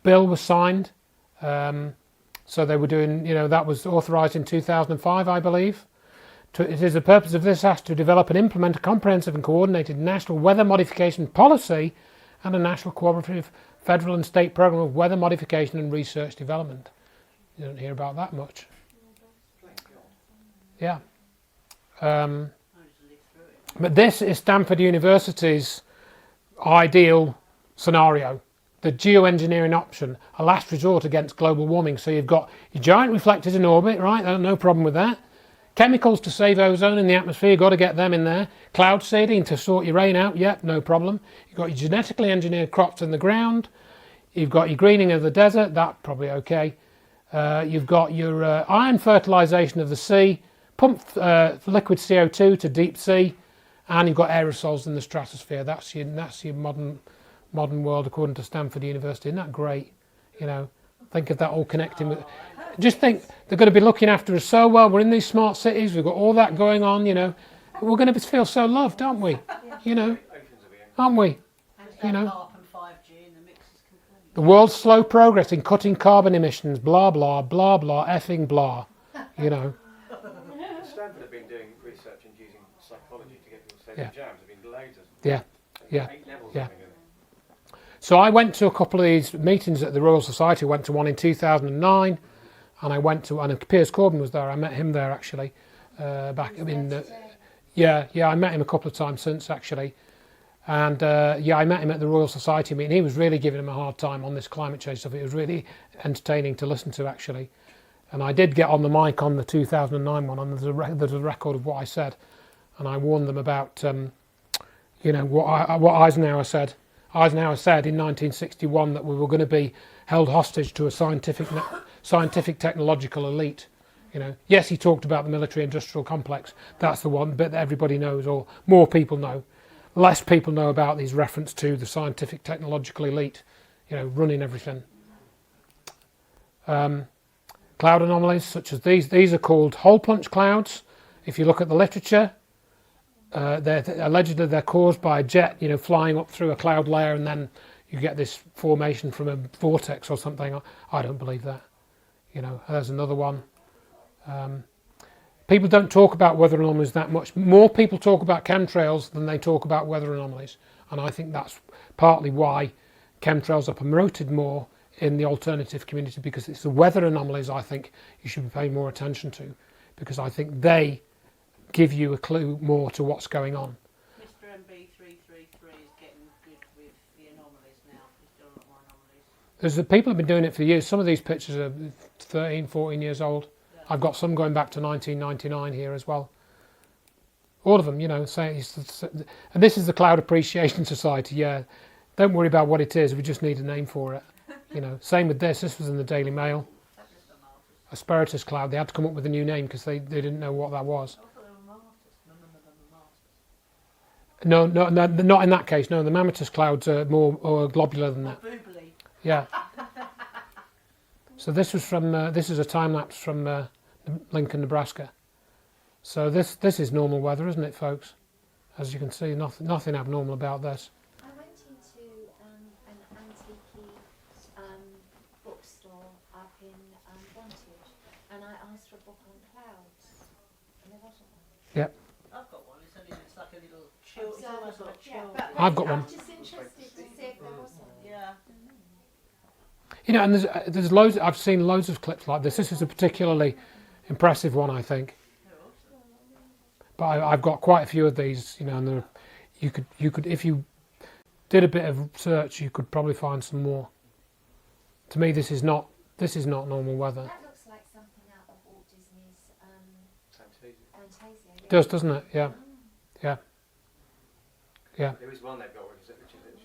Bill was signed. So they were doing, that was authorised in 2005, I believe. It is the purpose of this Act to develop and implement a comprehensive and coordinated national weather modification policy and a national cooperative federal and state programme of weather modification and research development. You don't hear about that much. Yeah. But this is Stanford University's ideal scenario. The geoengineering option, a last resort against global warming. So you've got your giant reflectors in orbit, right? No problem with that. Chemicals to save ozone in the atmosphere, you've got to get them in there. Cloud seeding to sort your rain out, yep, no problem. You've got your genetically engineered crops in the ground. You've got your greening of the desert, that's probably okay. You've got your iron fertilisation of the sea, pump liquid CO2 to deep sea, and you've got aerosols in the stratosphere. That's your modern world according to Stanford University. Isn't that great? Think of that all connecting with. Just think they're going to be looking after us so well. We're in these smart cities. We've got all that going on. We're going to feel so loved, aren't we? Aren't we? The world's slow progress in cutting carbon emissions. Blah blah blah blah effing blah. Stanford have been doing research and using psychology to get people to say their jams. Have been loads of 8 levels. Yeah. So I went to a couple of these meetings at the Royal Society. I went to one in 2009, and and Piers Corbyn was there. I met him there actually, back in. I met him a couple of times since actually, and I met him at the Royal Society meeting. He was really giving him a hard time on this climate change stuff. It was really entertaining to listen to actually, and I did get on the mic on the 2009 one, and there's a record of what I said, and I warned them about what Eisenhower said. Eisenhower said in 1961 that we were going to be held hostage to a scientific technological elite. Yes, he talked about the military-industrial complex. That's the one bit that everybody knows, or more people know. Less people know about these reference to the scientific technological elite, running everything. Cloud anomalies such as these are called hole punch clouds. If you look at the literature, allegedly they're caused by a jet, flying up through a cloud layer, and then you get this formation from a vortex or something. I don't believe that. There's another one. People don't talk about weather anomalies that much. More people talk about chemtrails than they talk about weather anomalies. and I think that's partly why chemtrails are promoted more in the alternative community, because it's the weather anomalies I think you should be paying more attention to, because I think they give you a clue more to what's going on. Mr. MB333 is getting good with the anomalies now. He's doing a lot more anomalies. There's the people have been doing it for years. Some of these pictures are 13, 14 years old. Yeah. I've got some going back to 1999 here as well. All of them, you know, saying, and this is the Cloud Appreciation Society. Yeah, don't worry about what it is. We just need a name for it. You know, same with this. This was in the Daily Mail. Asperitas cloud. They had to come up with a new name because they didn't know what that was. No, not in that case. No, the mammatus clouds are more globular than that. Yeah. So this was from. This is a time lapse from Lincoln, Nebraska. So this is normal weather, isn't it, folks? As you can see, nothing abnormal about this. I went into an antique bookstore up in Wantage, and I asked for a book on clouds, and there wasn't one. Yep. I've got one. It's like a little chill. It's almost like a chill. I've got one. I'm just interested to see if there was one. Yeah. You know, and there's loads. I've seen loads of clips like this. This is a particularly impressive one, I think. But I've got quite a few of these, you know, and you could if you did a bit of search, you could probably find some more. To me, this is not normal weather. That looks like something out of Walt Disney's Fantasia. It does, doesn't it? Yeah, yeah, yeah. There is one they've got which is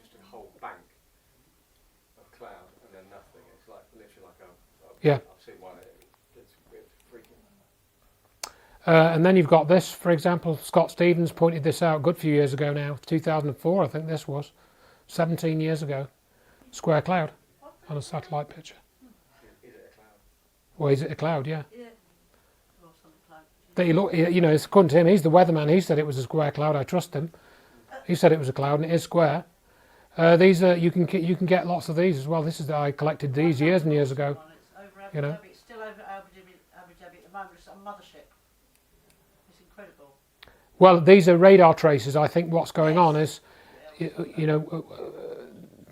just a whole bank of cloud and then nothing. It's like literally like a yeah. I've seen one. It's freaking. And then you've got this, for example. Scott Stevens pointed this out a good few years ago now, 2004, I think this was, 17 years ago. Square cloud on a satellite picture. Is it a cloud? Well, is it a cloud? Yeah. Yeah. That you look, you know, it's according to him, he's the weatherman. He said it was a square cloud. I trust him. He said it was a cloud, and it is square. These are you can get lots of these as well. This is I collected these years and years ago. You know. It's still over Abu Dhabi at the moment. It's a mothership. It's incredible. Well, these are radar traces. I think what's going on is, you know,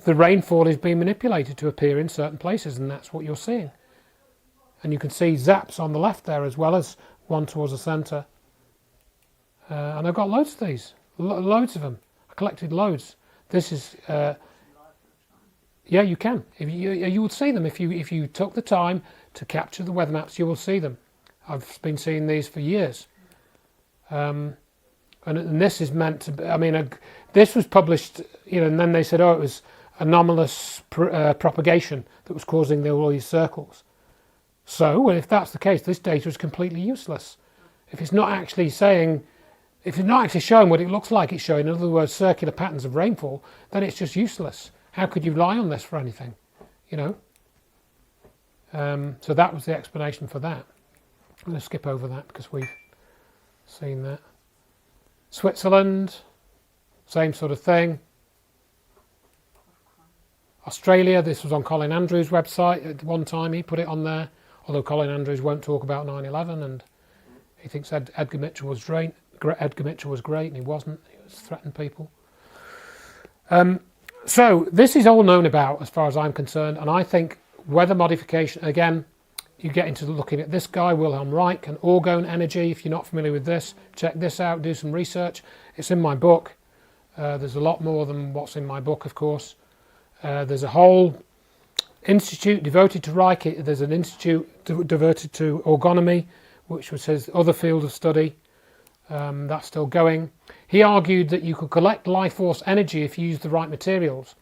the rainfall is being manipulated to appear in certain places, and that's what you're seeing. And you can see zaps on the left there as well as one towards the centre. And I've got loads of these, loads of them. I collected loads. This is, yeah, you can. If you would see them if you took the time to capture the weather maps. You will see them. I've been seeing these for years. And this is meant to be, I mean, this was published, you know, and then they said, oh, it was anomalous propagation that was causing all these circles. So, well, if that's the case, this data is completely useless. If it's not actually saying, if it's not actually showing what it looks like it's showing, in other words, circular patterns of rainfall, then it's just useless. How could you rely on this for anything, you know? So that was the explanation for that. I'm going to skip over that because we've seen that. Switzerland, same sort of thing. Australia, this was on Colin Andrews' website at one time. He put it on there, although Colin Andrews won't talk about 9/11, and he thinks Edgar Mitchell was great. Edgar Mitchell was great, and he wasn't. He was threatening people. So this is all known about as far as I'm concerned, and I think weather modification, again, you get into looking at this guy, Wilhelm Reich, and orgone energy. If you're not familiar with this, check this out, do some research. It's in my book. There's a lot more than what's in my book, of course. There's a whole institute devoted to Reich. There's an institute devoted to orgonomy, which was his other field of study. That's still going. He argued that you could collect life force energy if you used the right materials,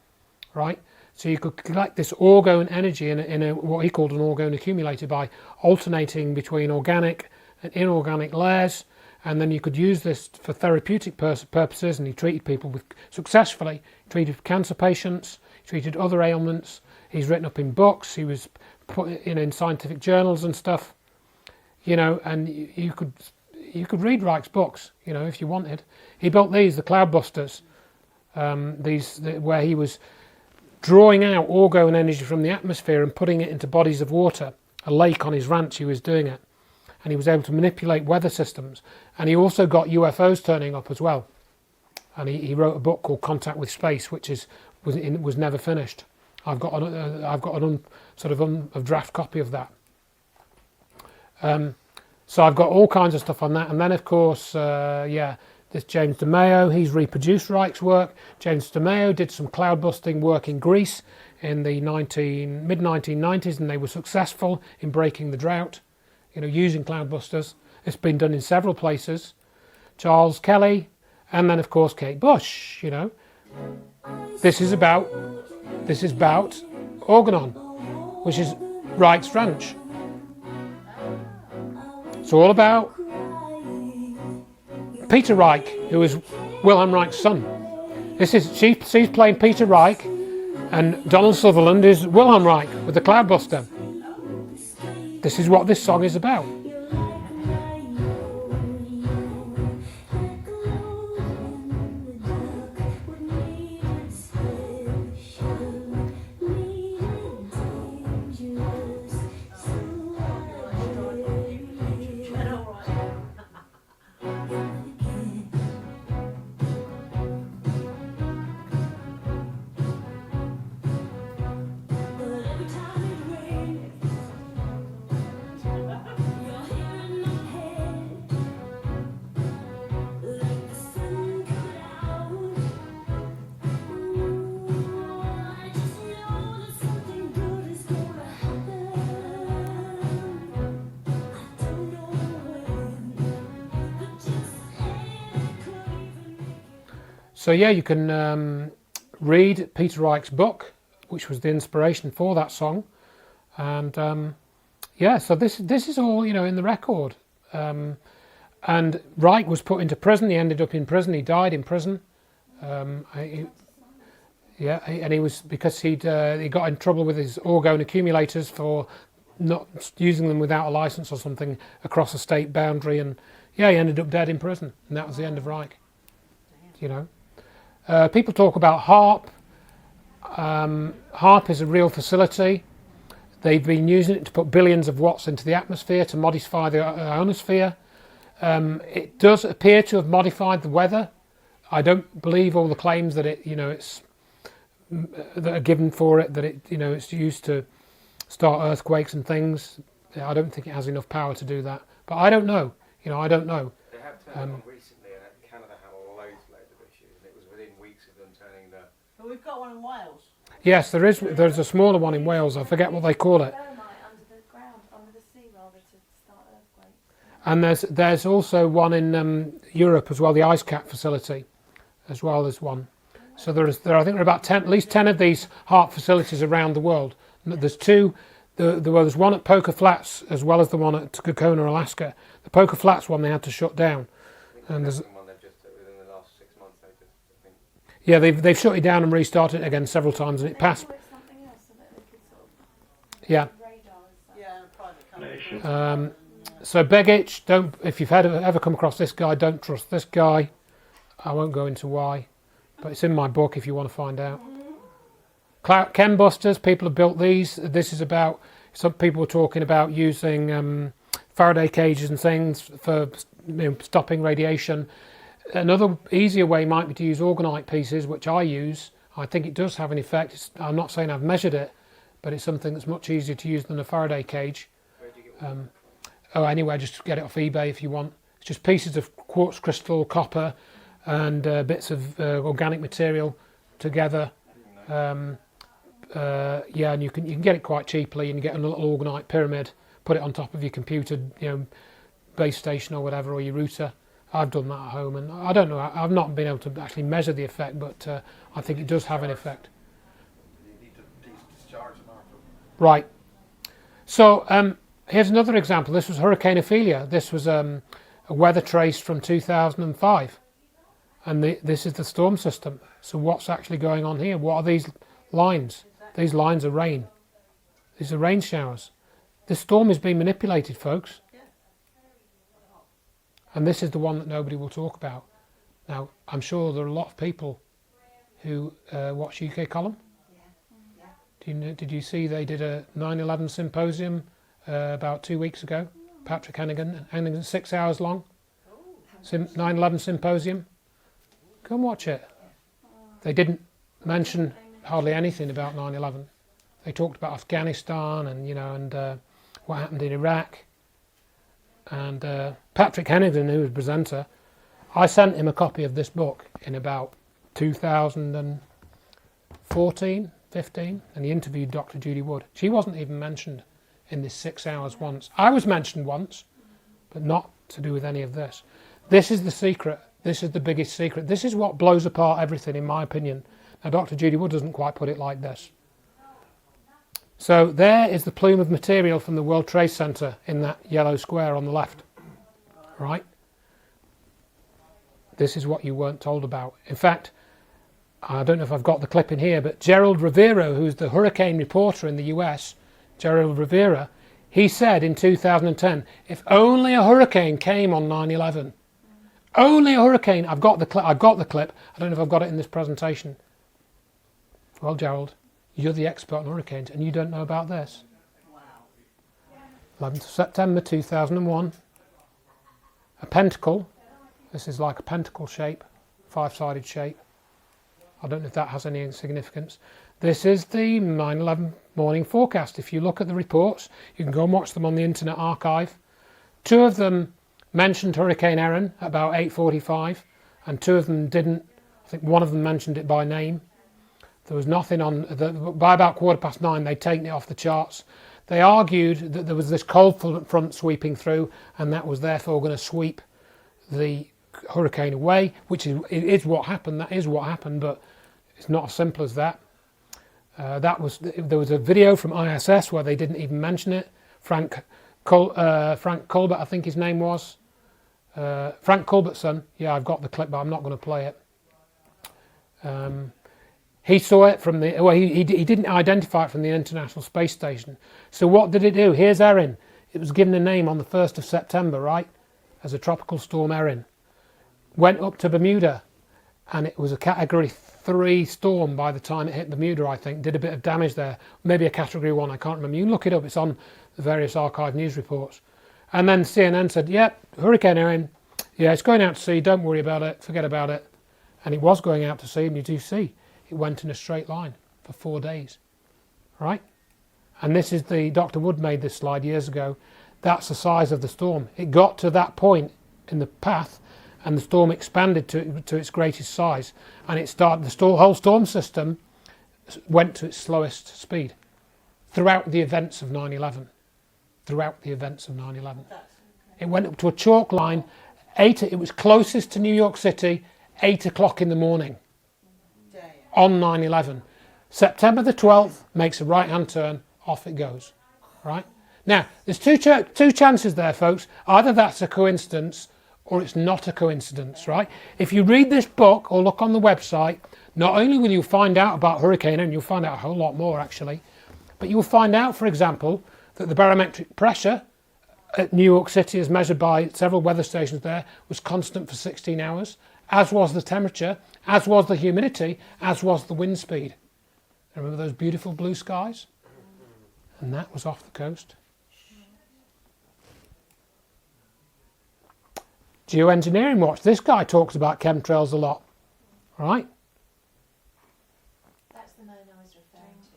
right? So you could collect this orgone energy in a what he called an orgone accumulator by alternating between organic and inorganic layers, and then you could use this for therapeutic purposes. And he treated people successfully. He treated cancer patients, he treated other ailments. He's written up in books. He was put in scientific journals and stuff, you know. And you could read Reich's books, you know, if you wanted. He built these, the Cloudbusters, where he was drawing out orgone energy from the atmosphere and putting it into bodies of water. A lake on his ranch, he was doing it. And he was able to manipulate weather systems. And he also got UFOs turning up as well. and he wrote a book called Contact with Space, which was never finished. I've got a draft copy of that. So I've got all kinds of stuff on that, and then of course, this James DeMeo, he's reproduced Reich's work. James DeMeo did some cloud busting work in Greece in the mid-1990s, and they were successful in breaking the drought, using cloud busters. It's been done in several places. Charles Kelly, and then of course Kate Bush. This is about Organon, which is Reich's ranch. It's all about Peter Reich, who is Wilhelm Reich's son. She's playing Peter Reich, and Donald Sutherland is Wilhelm Reich with the Cloudbuster. This is what this song is about. So yeah, you can read Peter Reich's book, which was the inspiration for that song, and so this is all in the record. And Reich was put into prison. He ended up in prison. He died in prison. And he was because he got in trouble with his orgone accumulators for not using them without a license or something across a state boundary, and he ended up dead in prison, and that was the end of Reich. People talk about HAARP. HAARP is a real facility. They've been using it to put billions of watts into the atmosphere to modify the ionosphere. It does appear to have modified the weather. I don't believe all the claims that that are given for it, that it's used to start earthquakes and things. I don't think it has enough power to do that. But I don't know. I don't know. They have turned on recently, and Canada had loads of issues, and it was within weeks of them turning the... But we've got one in Wales. Yes, there is. There's a smaller one in Wales. I forget what they call it. And there's also one in Europe as well, the ice cap facility, as well as one. So I think there are about at least 10 of these HAARP facilities around the world. There's two. There's one at Poker Flats as well as the one at Kokona, Alaska. The Poker Flats one they had to shut down. And there's one they've just within the last 6 months. Yeah, they've shut it down and restarted it again several times, and it passed. Yeah. So Begich, if you've ever come across this guy, don't trust this guy. I won't go into why, but it's in my book if you want to find out. Chembusters, people have built these. This is about, some people were talking about using Faraday cages and things for stopping radiation. Another easier way might be to use orgonite pieces, which I use. I think it does have an effect. I'm not saying I've measured it, but it's something that's much easier to use than a Faraday cage. Anyway, just get it off eBay if you want. It's just pieces of quartz crystal, copper, and bits of organic material together. And you can get it quite cheaply, and you get a little orgonite pyramid, put it on top of your computer, base station or whatever, or your router. I've done that at home, and I don't know. I've not been able to actually measure the effect, but I think it does have an effect. You need to discharge them after. Right. So here's another example. This was Hurricane Ophelia. This was a weather trace from 2005, and this is the storm system. So what's actually going on here? What are these lines? These lines are rain. These are rain showers. This storm is being manipulated, folks. And this is the one that nobody will talk about. Now, I'm sure there are a lot of people who watch UK Column. Did you see they did a 9/11 symposium about 2 weeks ago? Patrick Hannigan, 6 hours long. 9/11 symposium. Go and watch it. They didn't mention hardly anything about 9/11. They talked about Afghanistan and what happened in Iraq. And Patrick Hennigan, who was presenter, I sent him a copy of this book in about 2014, 15, and he interviewed Dr Judy Wood. She wasn't even mentioned in this 6 hours once. I was mentioned once, but not to do with any of this. This is the secret. This is the biggest secret. This is what blows apart everything, in my opinion. Now, Dr Judy Wood doesn't quite put it like this. So there is the plume of material from the World Trade Center in that yellow square on the left. Right? This is what you weren't told about. In fact, I don't know if I've got the clip in here, but Gerald Rivera, who's the hurricane reporter in the US, Gerald Rivera, he said in 2010, if only a hurricane came on 9/11, only a hurricane. I've got the clip. I don't know if I've got it in this presentation. Well, Gerald, you're the expert on hurricanes, and you don't know about this. Wow. 11th of September 2001. A pentacle. This is like a pentacle shape, 5-sided shape. I don't know if that has any significance. This is the 9/11 morning forecast. If you look at the reports, you can go and watch them on the Internet Archive. 2 of them mentioned Hurricane Erin at about 8:45, and 2 of them didn't. I think one of them mentioned it by name. There was nothing on. By about 9:15, they'd taken it off the charts. They argued that there was this cold front sweeping through, and that was therefore going to sweep the hurricane away, which is what happened. That is what happened, but it's not as simple as that. There was a video from ISS where they didn't even mention it. Frank Colbert, I think his name was. Frank Colbert's son. Yeah, I've got the clip, but I'm not going to play it. He saw it from the. Well, he didn't identify it from the International Space Station. So what did it do? Here's Erin. It was given a name on the 1st of September, right, as a tropical storm Erin. Went up to Bermuda, and it was a Category 3 storm by the time it hit Bermuda, I think. Did a bit of damage there. Maybe a Category 1, I can't remember. You can look it up. It's on the various archive news reports. And then CNN said, yep, Hurricane Erin, yeah, it's going out to sea. Don't worry about it. Forget about it. And it was going out to sea, and you do see. It went in a straight line for 4 days, right? And this is Dr. Wood made this slide years ago. That's the size of the storm. It got to that point in the path, and the storm expanded to its greatest size, and whole storm system went to its slowest speed throughout the events of 9/11. Throughout the events of 9/11, it went up to a chalk line. It was closest to New York City, 8 o'clock in the morning. On 9/11, September the 12th, makes a right-hand turn, off it goes. Right? Now, there's two chances there, folks. Either that's a coincidence or it's not a coincidence, right? If you read this book or look on the website, not only will you find out about Hurricane, and you'll find out a whole lot more actually, but you'll find out, for example, that the barometric pressure at New York City, as measured by several weather stations there, was constant for 16 hours. As was the temperature, as was the humidity, as was the wind speed. Remember those beautiful blue skies? And that was off the coast. Geoengineering Watch. This guy talks about chemtrails a lot, right? That's the man I was referring to.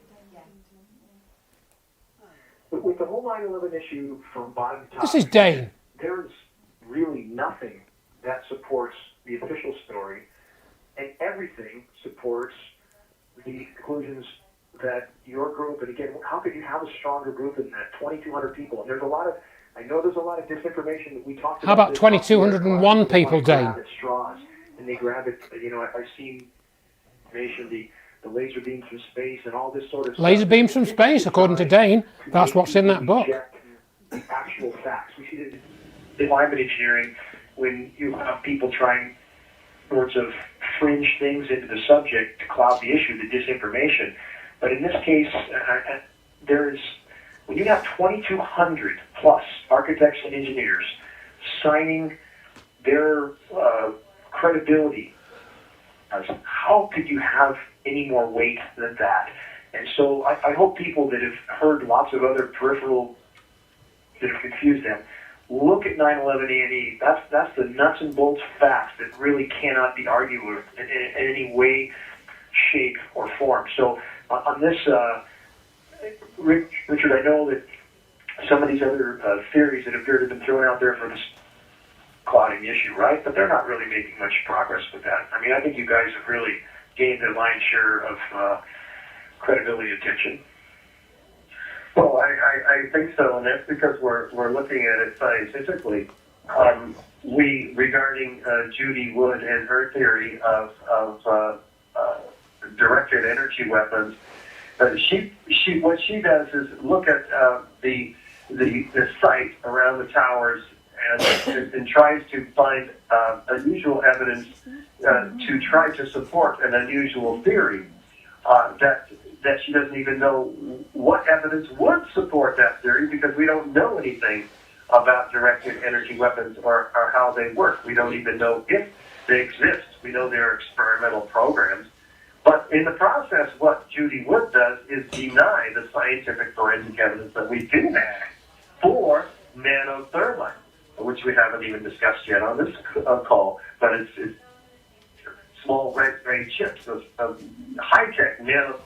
Yeah. With the whole 9/11 issue from bottom to top, This is Dane. There's really nothing that supports the official story, and everything supports the conclusions that your group, and again, how could you have a stronger group than that? 2,200 people, and there's a lot of disinformation that we talked about. How about 2,201 people, Dane? Straws, and they grab it. I've seen information, the laser beams from space, and all this sort of laser beams from space, according to Dane. That's what's in that book. The actual facts. We see that in climate engineering, when you have people trying sorts of fringe things into the subject to cloud the issue, the disinformation. But in this case, when you have 2,200 plus architects and engineers signing their credibility, how could you have any more weight than that? And so I hope people that have heard lots of other peripheral that have confused them look at 9/11 A&E. That's the nuts and bolts facts that really cannot be argued with in any way, shape, or form. So on this, Richard, I know that some of these other theories that appear to have been thrown out there for this clouding issue, right? But they're not really making much progress with that. I mean, I think you guys have really gained a lion's share of credibility and attention. Well, I think so, and that's because we're looking at it scientifically. Regarding Judy Wood and her theory of directed energy weapons, what she does is look at the site around the towers and tries to find unusual evidence to try to support an unusual theory that she doesn't even know what evidence would support that theory, because we don't know anything about directed energy weapons or how they work. We don't even know if they exist. We know they're experimental programs. But in the process, what Judy Wood does is deny the scientific forensic evidence that we do have for nanothermite, which we haven't even discussed yet on this call. But it's small red chips of high-tech nano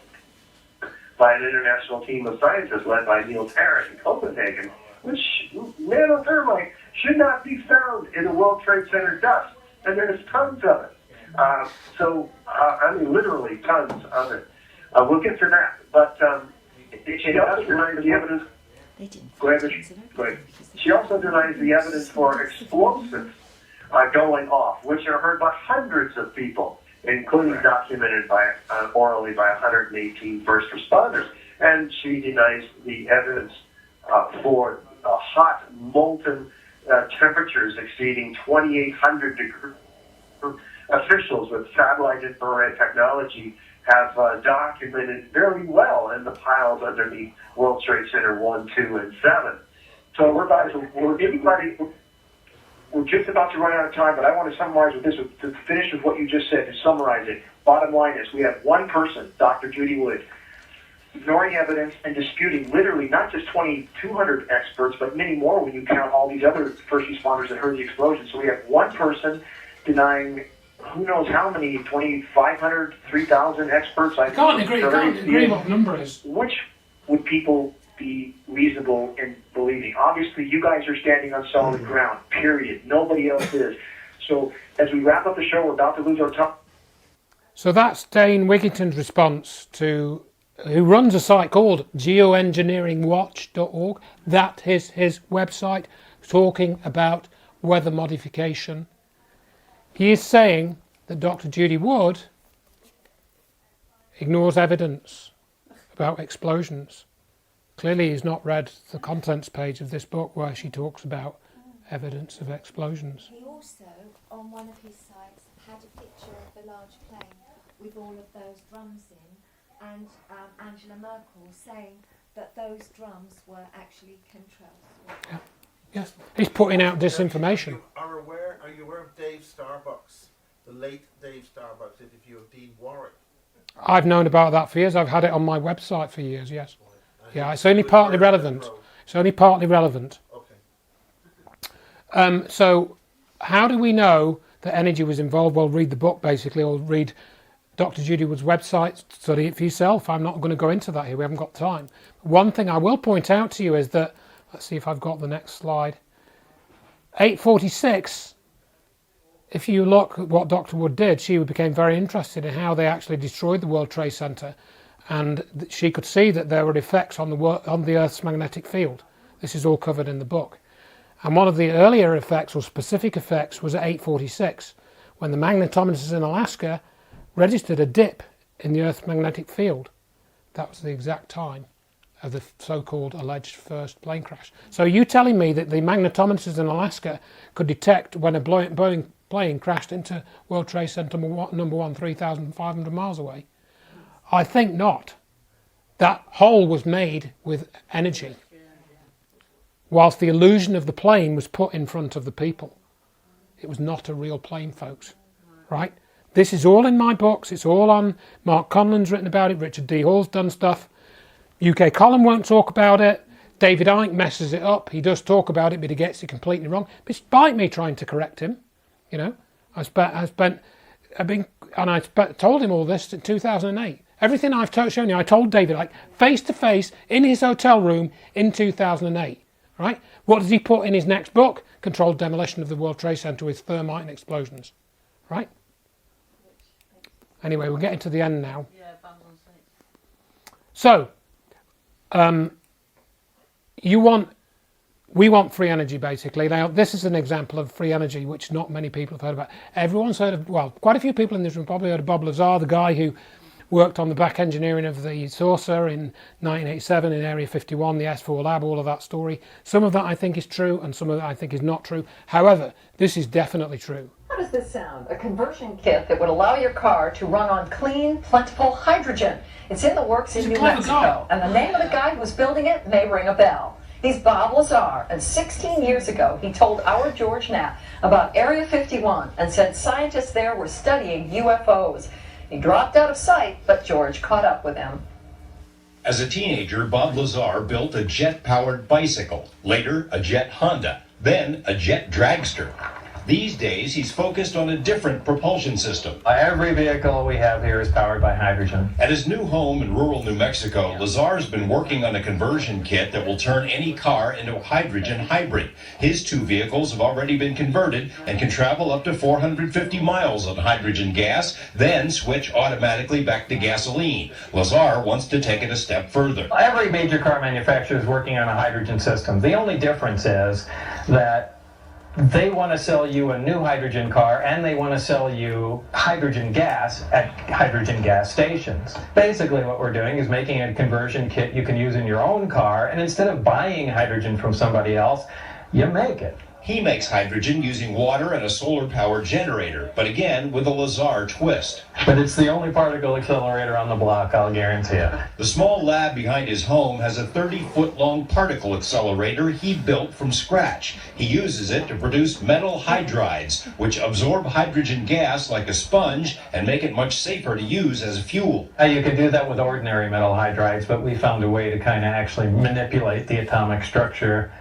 by an international team of scientists led by Niels Harris in Copenhagen, which nanothermite should not be found in the World Trade Center dust, and there's tons of it. I mean, literally tons of it. We'll get to that, but she also denies the evidence. Go ahead, Richard. Go ahead. She also denies the evidence for explosives going off, which are heard by hundreds of people, including documented orally by 118 first responders. And she denies the evidence for hot, molten temperatures exceeding 2,800 degrees. Officials with satellite infrared technology have documented very well in the piles underneath World Trade Center 1, 2, and 7. So we're just about to run out of time, but I want to summarize with this, to finish with what you just said, to summarize it. Bottom line is, we have one person, Dr. Judy Wood, ignoring evidence and disputing literally not just 2,200 experts, but many more when you count all these other first responders that heard the explosion. So we have one person denying who knows how many, 2,500, 3,000 experts. I can't agree what the number is. Which would people be reasonable in believing? Obviously, you guys are standing on solid ground, period. Nobody else is. So as we wrap up the show, we're about to lose our time. So that's Dane Wigington's response to, who runs a site called geoengineeringwatch.org. That is his website, talking about weather modification. He is saying that Dr. Judy Wood ignores evidence about explosions. Clearly he's not read the contents page of this book where she talks about evidence of explosions. He also, on one of his sites, had a picture of a large plane with all of those drums in, and Angela Merkel saying that those drums were actually chemtrails. Yeah. Yes, he's putting out disinformation. Are you aware of Dave Starbucks, the late Dave Starbucks, interview of Dean Warwick? I've known about that for years. I've had it on my website for years, yes. Yeah, it's only partly relevant. It's only partly relevant. Okay. So how do we know that energy was involved? Well, read the book, basically, or read Dr. Judy Wood's website, study it for yourself. I'm not going to go into that here. We haven't got time. One thing I will point out to you is that, let's see if I've got the next slide. 846, if you look at what Dr. Wood did, she became very interested in how they actually destroyed the World Trade Center, and she could see that there were effects on the Earth's magnetic field. This is all covered in the book. And one of the earlier effects, or specific effects, was at 846, when the magnetometers in Alaska registered a dip in the Earth's magnetic field. That was the exact time of the so-called alleged first plane crash. So are you telling me that the magnetometers in Alaska could detect when a Boeing plane crashed into World Trade Center number 1, 3,500 miles away? I think not. That hole was made with energy, whilst the illusion of the plane was put in front of the people. It was not a real plane, folks. Right? This is all in my books. It's all on. Mark Conlon's written about it. Richard D. Hall's done stuff. UK Column won't talk about it. David Icke messes it up. He does talk about it, but he gets it completely wrong. Despite me trying to correct him, you know, I told him all this in 2008. Everything I've shown you, I told David Icke face to face in his hotel room in 2008. Right? What does he put in his next book? Controlled demolition of the World Trade Center with thermite and explosions. Right? Anyway, we're getting to the end now. So, we want free energy, basically. Now, this is an example of free energy, which not many people have heard about. Everyone's heard of, well, quite a few people in this room probably heard of Bob Lazar, the guy who worked on the back engineering of the saucer in 1987 in Area 51, the S4 lab, all of that story. Some of that I think is true, and some of that I think is not true. However, this is definitely true. How does this sound? A conversion kit that would allow your car to run on clean, plentiful hydrogen. It's in the works in New Mexico, and the name of the guy who's building it may ring a bell. He's Bob Lazar, and 16 years ago he told our George Knapp about Area 51 and said scientists there were studying UFOs. He dropped out of sight, but George caught up with him. As a teenager, Bob Lazar built a jet-powered bicycle, later a jet Honda, then a jet dragster. These days, he's focused on a different propulsion system. Every vehicle we have here is powered by hydrogen. At his new home in rural New Mexico, Lazar's been working on a conversion kit that will turn any car into a hydrogen hybrid. His two vehicles have already been converted and can travel up to 450 miles on hydrogen gas, then switch automatically back to gasoline. Lazar wants to take it a step further. Every major car manufacturer is working on a hydrogen system. The only difference is that they want to sell you a new hydrogen car, and they want to sell you hydrogen gas at hydrogen gas stations. Basically what we're doing is making a conversion kit you can use in your own car, and instead of buying hydrogen from somebody else, you make it. He makes hydrogen using water and a solar-powered generator, but again with a Lazar twist. But it's the only particle accelerator on the block, I'll guarantee it. The small lab behind his home has a 30-foot-long particle accelerator he built from scratch. He uses it to produce metal hydrides, which absorb hydrogen gas like a sponge and make it much safer to use as a fuel. You could do that with ordinary metal hydrides, but we found a way to kind of actually manipulate the atomic structure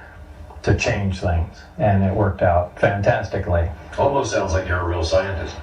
to change things, and it worked out fantastically. Almost sounds like you're a real scientist.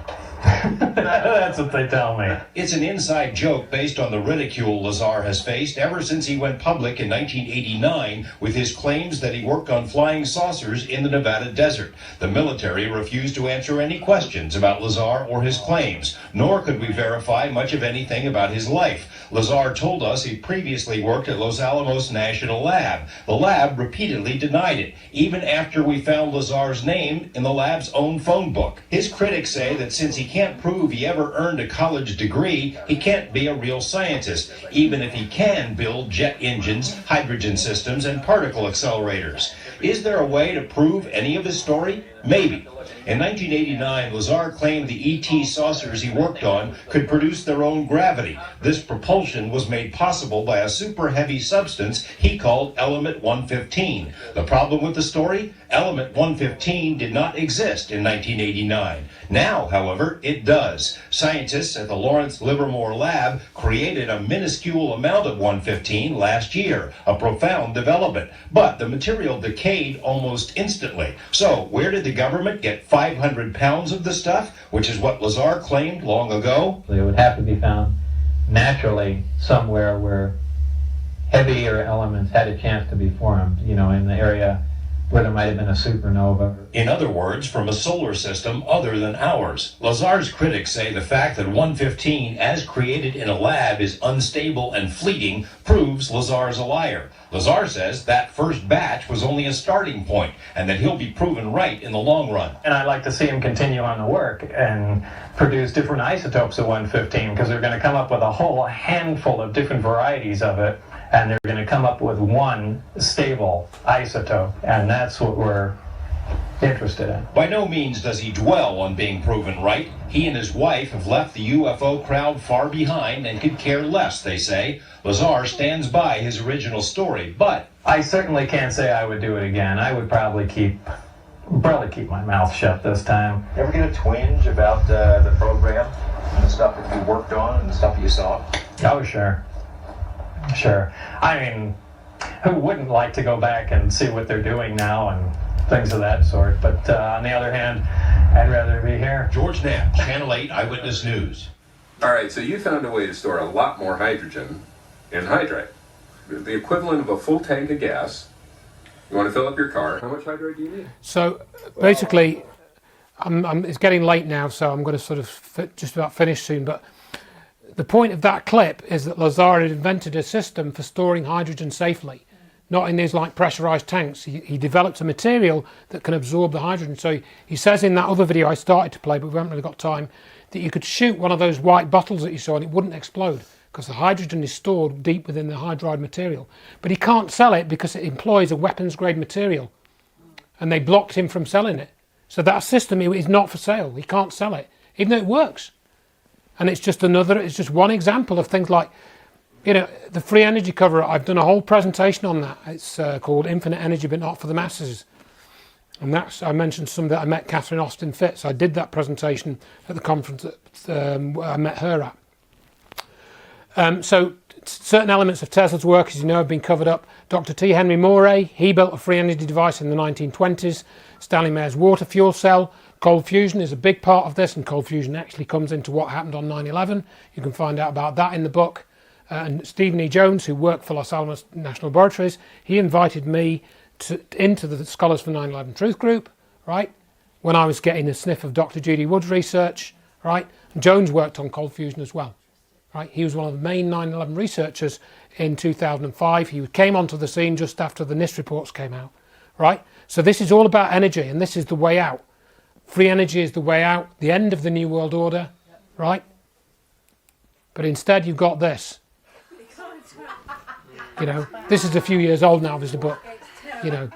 That's what they tell me. It's an inside joke based on the ridicule Lazar has faced ever since he went public in 1989 with his claims that he worked on flying saucers in the Nevada desert. The military refused to answer any questions about Lazar or his claims, nor could we verify much of anything about his life. Lazar told us he previously worked at Los Alamos National Lab. The lab repeatedly denied it, even after we found Lazar's name in the lab's own phone book. His critics say that since he can't prove he ever earned a college degree, he can't be a real scientist, even if he can build jet engines, hydrogen systems, and particle accelerators. Is there a way to prove any of his story? Maybe. In 1989, Lazar claimed the ET saucers he worked on could produce their own gravity. This propulsion was made possible by a super heavy substance he called element 115. The problem with the story? Element 115 did not exist in 1989. Now, however, it does. Scientists at the Lawrence Livermore Lab created a minuscule amount of 115 last year, a profound development. But the material decayed almost instantly. So, where did the government get 500 pounds of the stuff, which is what Lazar claimed long ago? It would have to be found naturally somewhere where heavier elements had a chance to be formed, you know, in the area where there might have been a supernova. In other words, from a solar system other than ours. Lazar's critics say the fact that 115, as created in a lab, is unstable and fleeting proves Lazar's a liar. Lazar says that first batch was only a starting point and that he'll be proven right in the long run. And I'd like to see him continue on the work and produce different isotopes of 115, because they're going to come up with a whole handful of different varieties of it, and they're going to come up with one stable isotope, and that's what we're interested in. By no means does he dwell on being proven right. He and his wife have left the UFO crowd far behind and could care less, they say. Lazar stands by his original story, but I certainly can't say I would do it again. I would probably keep my mouth shut this time. You ever get a twinge about the program and the stuff that you worked on and the stuff you saw? Oh, sure. Sure. I mean, who wouldn't like to go back and see what they're doing now and things of that sort. But on the other hand, I'd rather be here. George Knapp, Channel 8 Eyewitness News. All right, so you found a way to store a lot more hydrogen in hydrate. The equivalent of a full tank of gas. You want to fill up your car. How much hydrate do you need? So basically, it's getting late now, so I'm going to sort of just about finish soon. But the point of that clip is that Lazar had invented a system for storing hydrogen safely, not in these like pressurized tanks. He developed a material that can absorb the hydrogen. So he says in that other video I started to play, but we haven't really got time, that you could shoot one of those white bottles that you saw and it wouldn't explode because the hydrogen is stored deep within the hydride material. But he can't sell it because it employs a weapons grade material, and they blocked him from selling it. So that system is not for sale. He can't sell it, even though it works. And it's just one example of things like, you know, the free energy cover. I've done a whole presentation on that. It's called Infinite Energy But Not for the Masses. And I mentioned some that I met Catherine Austin Fitz. I did that presentation at the conference that I met her at. So certain elements of Tesla's work, as you know, have been covered up. Dr. T. Henry Moray, he built a free energy device in the 1920s. Stanley Mayer's water fuel cell. Cold fusion is a big part of this, and cold fusion actually comes into what happened on 9/11. You can find out about that in the book. And Stephen E. Jones, who worked for Los Alamos National Laboratories, he invited me into the Scholars for 9/11 Truth group, right? When I was getting a sniff of Dr. Judy Wood's research, right? And Jones worked on cold fusion as well, right? He was one of the main 9/11 researchers in 2005. He came onto the scene just after the NIST reports came out, right? So this is all about energy, and this is the way out. Free energy is the way out, the end of the New World Order, right? But instead you've got this. You know, this is a few years old now, this book, you know.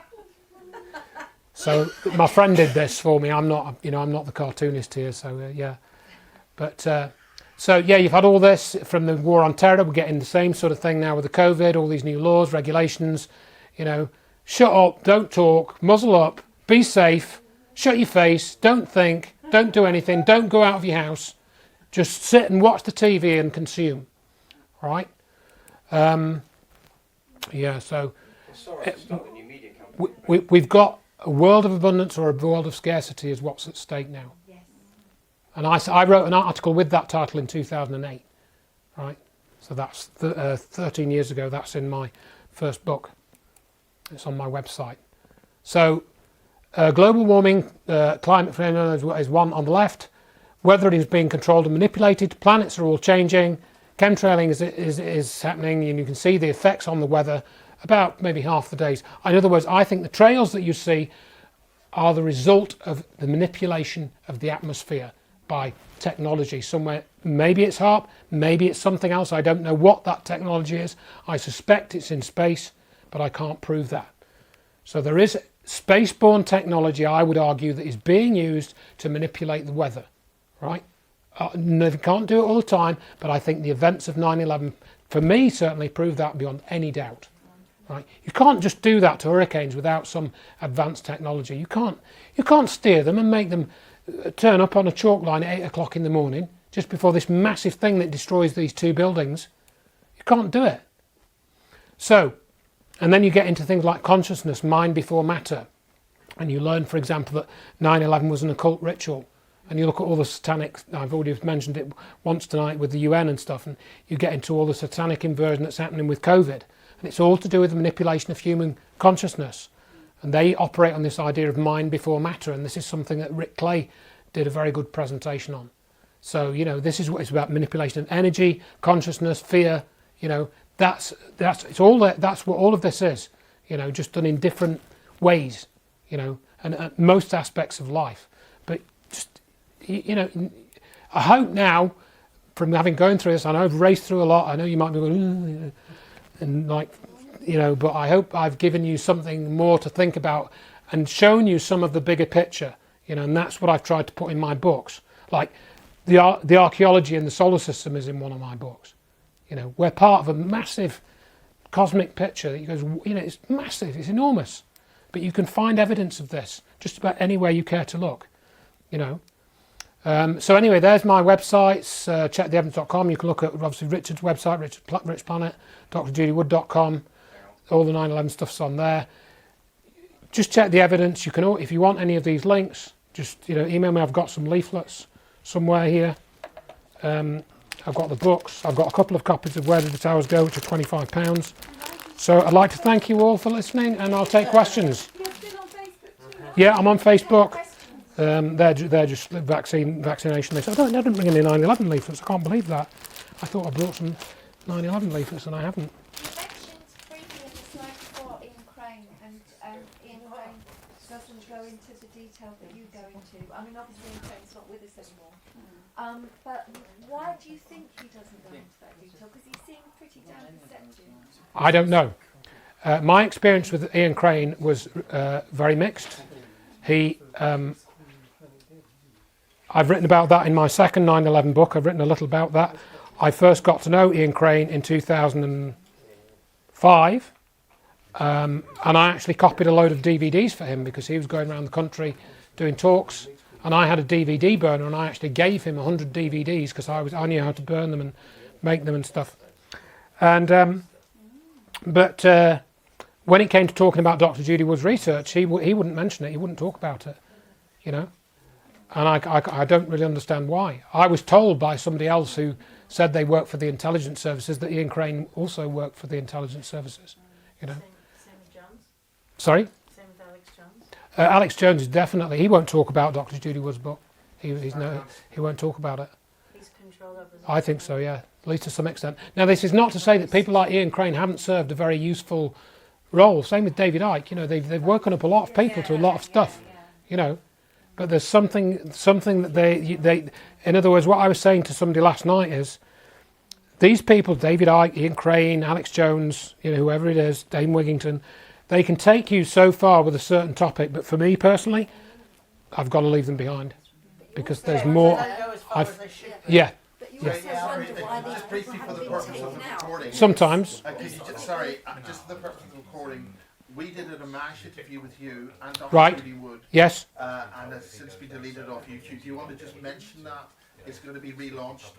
So my friend did this for me. I'm not, you know, I'm not the cartoonist here, so yeah. But so yeah, you've had all this from the war on terror. We're getting the same sort of thing now with the COVID, all these new laws, regulations, you know. Shut up, don't talk, muzzle up, be safe, shut your face, don't think, don't do anything, don't go out of your house. Just sit and watch the TV and consume, right? Yeah, so we've got a world of abundance or a world of scarcity is what's at stake now. Yes. And I wrote an article with that title in 2008, right? So that's 13 years ago. That's in my first book. It's on my website. So global warming, climate phenomenon is one on the left. Weather is being controlled and manipulated. Planets are all changing. Chemtrailing is happening, and you can see the effects on the weather about maybe half the days. In other words, I think the trails that you see are the result of the manipulation of the atmosphere by technology somewhere. Maybe it's HAARP, maybe it's something else. I don't know what that technology is. I suspect it's in space, but I can't prove that. So there is space-borne technology, I would argue, that is being used to manipulate the weather, right? They can't do it all the time, but I think the events of 9/11, for me, certainly prove that beyond any doubt. Right? You can't just do that to hurricanes without some advanced technology. You can't steer them and make them turn up on a chalk line at 8 o'clock in the morning just before this massive thing that destroys these two buildings. You can't do it. So, and then you get into things like consciousness, mind before matter, and you learn, for example, that 9/11 was an occult ritual. And you look at all the satanic, I've already mentioned it once tonight with the UN and stuff, and you get into all the satanic inversion that's happening with COVID. And it's all to do with the manipulation of human consciousness. And they operate on this idea of mind before matter, and this is something that Rick Clay did a very good presentation on. So, you know, this is what it's about: manipulation of energy, consciousness, fear. You know, that's what all of this is. You know, just done in different ways. You know, and most aspects of life. But just, you know, I hope now, from having gone through this, I know I've raced through a lot. I know you might be going, and like, you know, but I hope I've given you something more to think about and shown you some of the bigger picture. You know, and that's what I've tried to put in my books. Like the archaeology in the solar system is in one of my books. You know, we're part of a massive cosmic picture that goes, you know, it's massive, it's enormous, but you can find evidence of this just about anywhere you care to look. You know. So anyway, there's my websites, checktheevidence.com. You can look at obviously Richard's website, Rich Planet, drjudywood.com. all the 9/11 stuff's on there. Just check the evidence. You can, if you want any of these links, just email me. I've got some leaflets somewhere here. I've got the books. I've got a couple of copies of Where Did the Towers Go, which are £25. So I'd like to thank you all for listening, and I'll take questions. Yeah, I'm on Facebook. They're just vaccination leaflets. I didn't bring any 9/11 leaflets. I can't believe that. I thought I brought some 9/11 leaflets, and I haven't. You mentioned briefly in the slide before Ian Crane, and Ian Crane doesn't go into the detail that you go into. I mean, obviously Ian Crane's not with us anymore. But why do you think he doesn't go into that detail? Because he seemed pretty damn perceptive. I don't know. My experience with Ian Crane was very mixed. I've written about that in my second 9/11 book. I've written a little about that. I first got to know Ian Crane in 2005, and I actually copied a load of DVDs for him because he was going around the country doing talks, and I had a DVD burner, and I actually gave him 100 DVDs because I knew how to burn them and make them and stuff. And but when it came to talking about Dr. Judy Wood's research, he wouldn't mention it. He wouldn't talk about it, And I don't really understand why. I was told by somebody else who said they work for the intelligence services that Ian Crane also worked for the intelligence services. Same with Jones? Sorry? Same with Alex Jones? Alex Jones is definitely, he won't talk about Dr. Judy Wood's book. He won't talk about it. He's controlled over. I think so, yeah, at least to some extent. Now, this is not to say that people like Ian Crane haven't served a very useful role. Same with David Icke. They've woken up a lot of people to a lot of stuff. But there's something that they. In other words, what I was saying to somebody last night is, these people, David Icke, Ian Crane, Alex Jones, whoever it is, Dame Wigington, they can take you so far with a certain topic. But for me personally, I've got to leave them behind because there's more. Yeah. Just briefly for the purpose of the recording. Sometimes. Just for the purpose of the recording, we did an homage interview with you and Dr. Right. Judy Wood. Yes. And it's since been deleted off YouTube. Do you want to just mention that? It's going to be relaunched.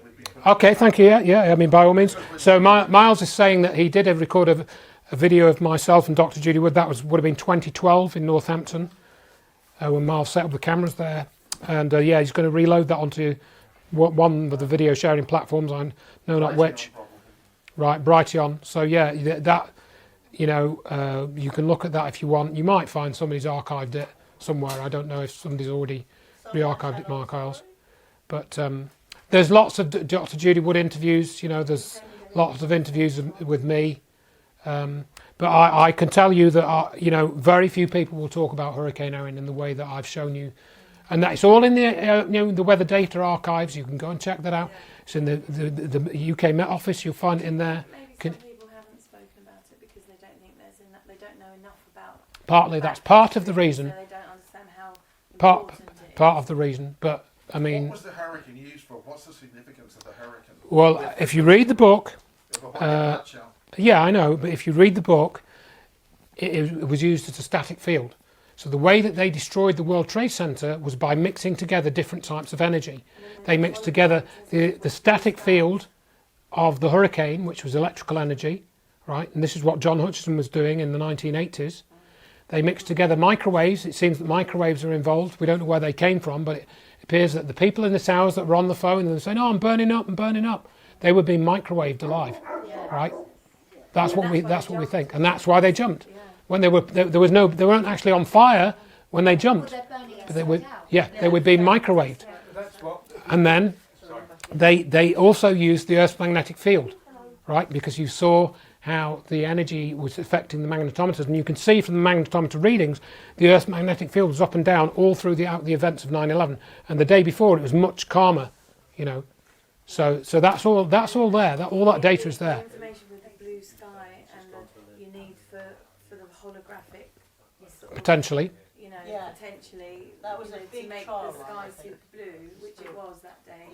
Okay, thank you. Yeah, I mean, by all means. So Miles is saying that he did record a video of myself and Dr. Judy Wood. That would have been 2012 in Northampton when Miles set up the cameras there. And he's going to reload that onto one of the video sharing platforms. I know not which. Right, Brighteon. So yeah, that you can look at that if you want. You might find somebody's archived it somewhere. I don't know if somebody's already re-archived it in my archives. But there's lots of Dr. Judy Wood interviews. There's lots of interviews with me. But I can tell you that very few people will talk about Hurricane Erin in the way that I've shown you, and that's all in the the weather data archives. You can go and check that out. It's in the UK Met Office. You'll find it in there. Maybe some people haven't spoken about it because they don't think they don't know enough about. Partly that's part of the reason. So they don't understand how important it is. Part of the reason, but I mean. What was the hurricane used for? What's the significance of the hurricane? Well, if you read the book, yeah, I know, but if you read the book, it was used as a static field. So the way that they destroyed the World Trade Center was by mixing together different types of energy. They mixed together the static field of the hurricane, which was electrical energy, right? And this is what John Hutchison was doing in the 1980s. They mixed together microwaves. It seems that microwaves are involved. We don't know where they came from, but it appears that the people in the towers that were on the phone and they were saying, "Oh, I'm burning up," they were being microwaved alive, right? That's what we think, and that's why they jumped. When they weren't actually on fire when they jumped, but they were being microwaved. And then they also used the Earth's magnetic field, right? Because you saw how the energy was affecting the magnetometers, and you can see from the magnetometer readings the Earth's magnetic field was up and down all through the events of 9/11, and the day before it was much calmer, So that's all there. All that data is there. Information with the blue sky and you need for the holographic. Potentially. Potentially. That was a big to make trial, the sky super blue, which it was that day,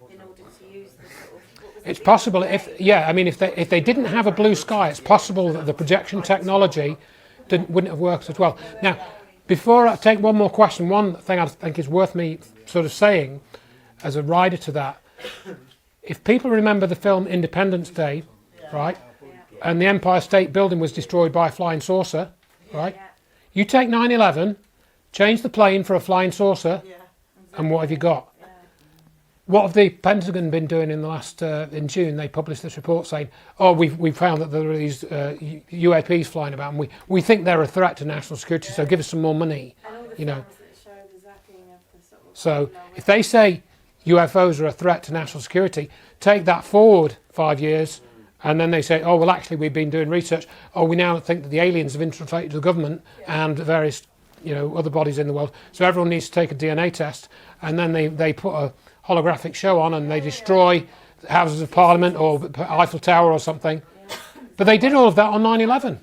in order to use the sort of. It's possible if they didn't have a blue sky, it's possible that the projection technology wouldn't have worked as well. Now, before I take one more question, one thing I think is worth me sort of saying as a rider to that. If people remember the film Independence Day, right? and the Empire State Building was destroyed by a flying saucer, right? You take 9/11, change the plane for a flying saucer, and what have you got? What have the Pentagon been doing in the last, in June? They published this report saying, oh, we found that there are these UAPs flying about, and we think they're a threat to national security, so give us some more money, you know. So if they say UFOs are a threat to national security, take that forward 5 years, and then they say, oh, well, actually, we've been doing research. Oh, we now think that the aliens have infiltrated the government and various, you know, other bodies in the world, so everyone needs to take a DNA test, and then they put a holographic show on and they destroy Houses of Parliament or Eiffel Tower or something. But they did all of that on 9/11.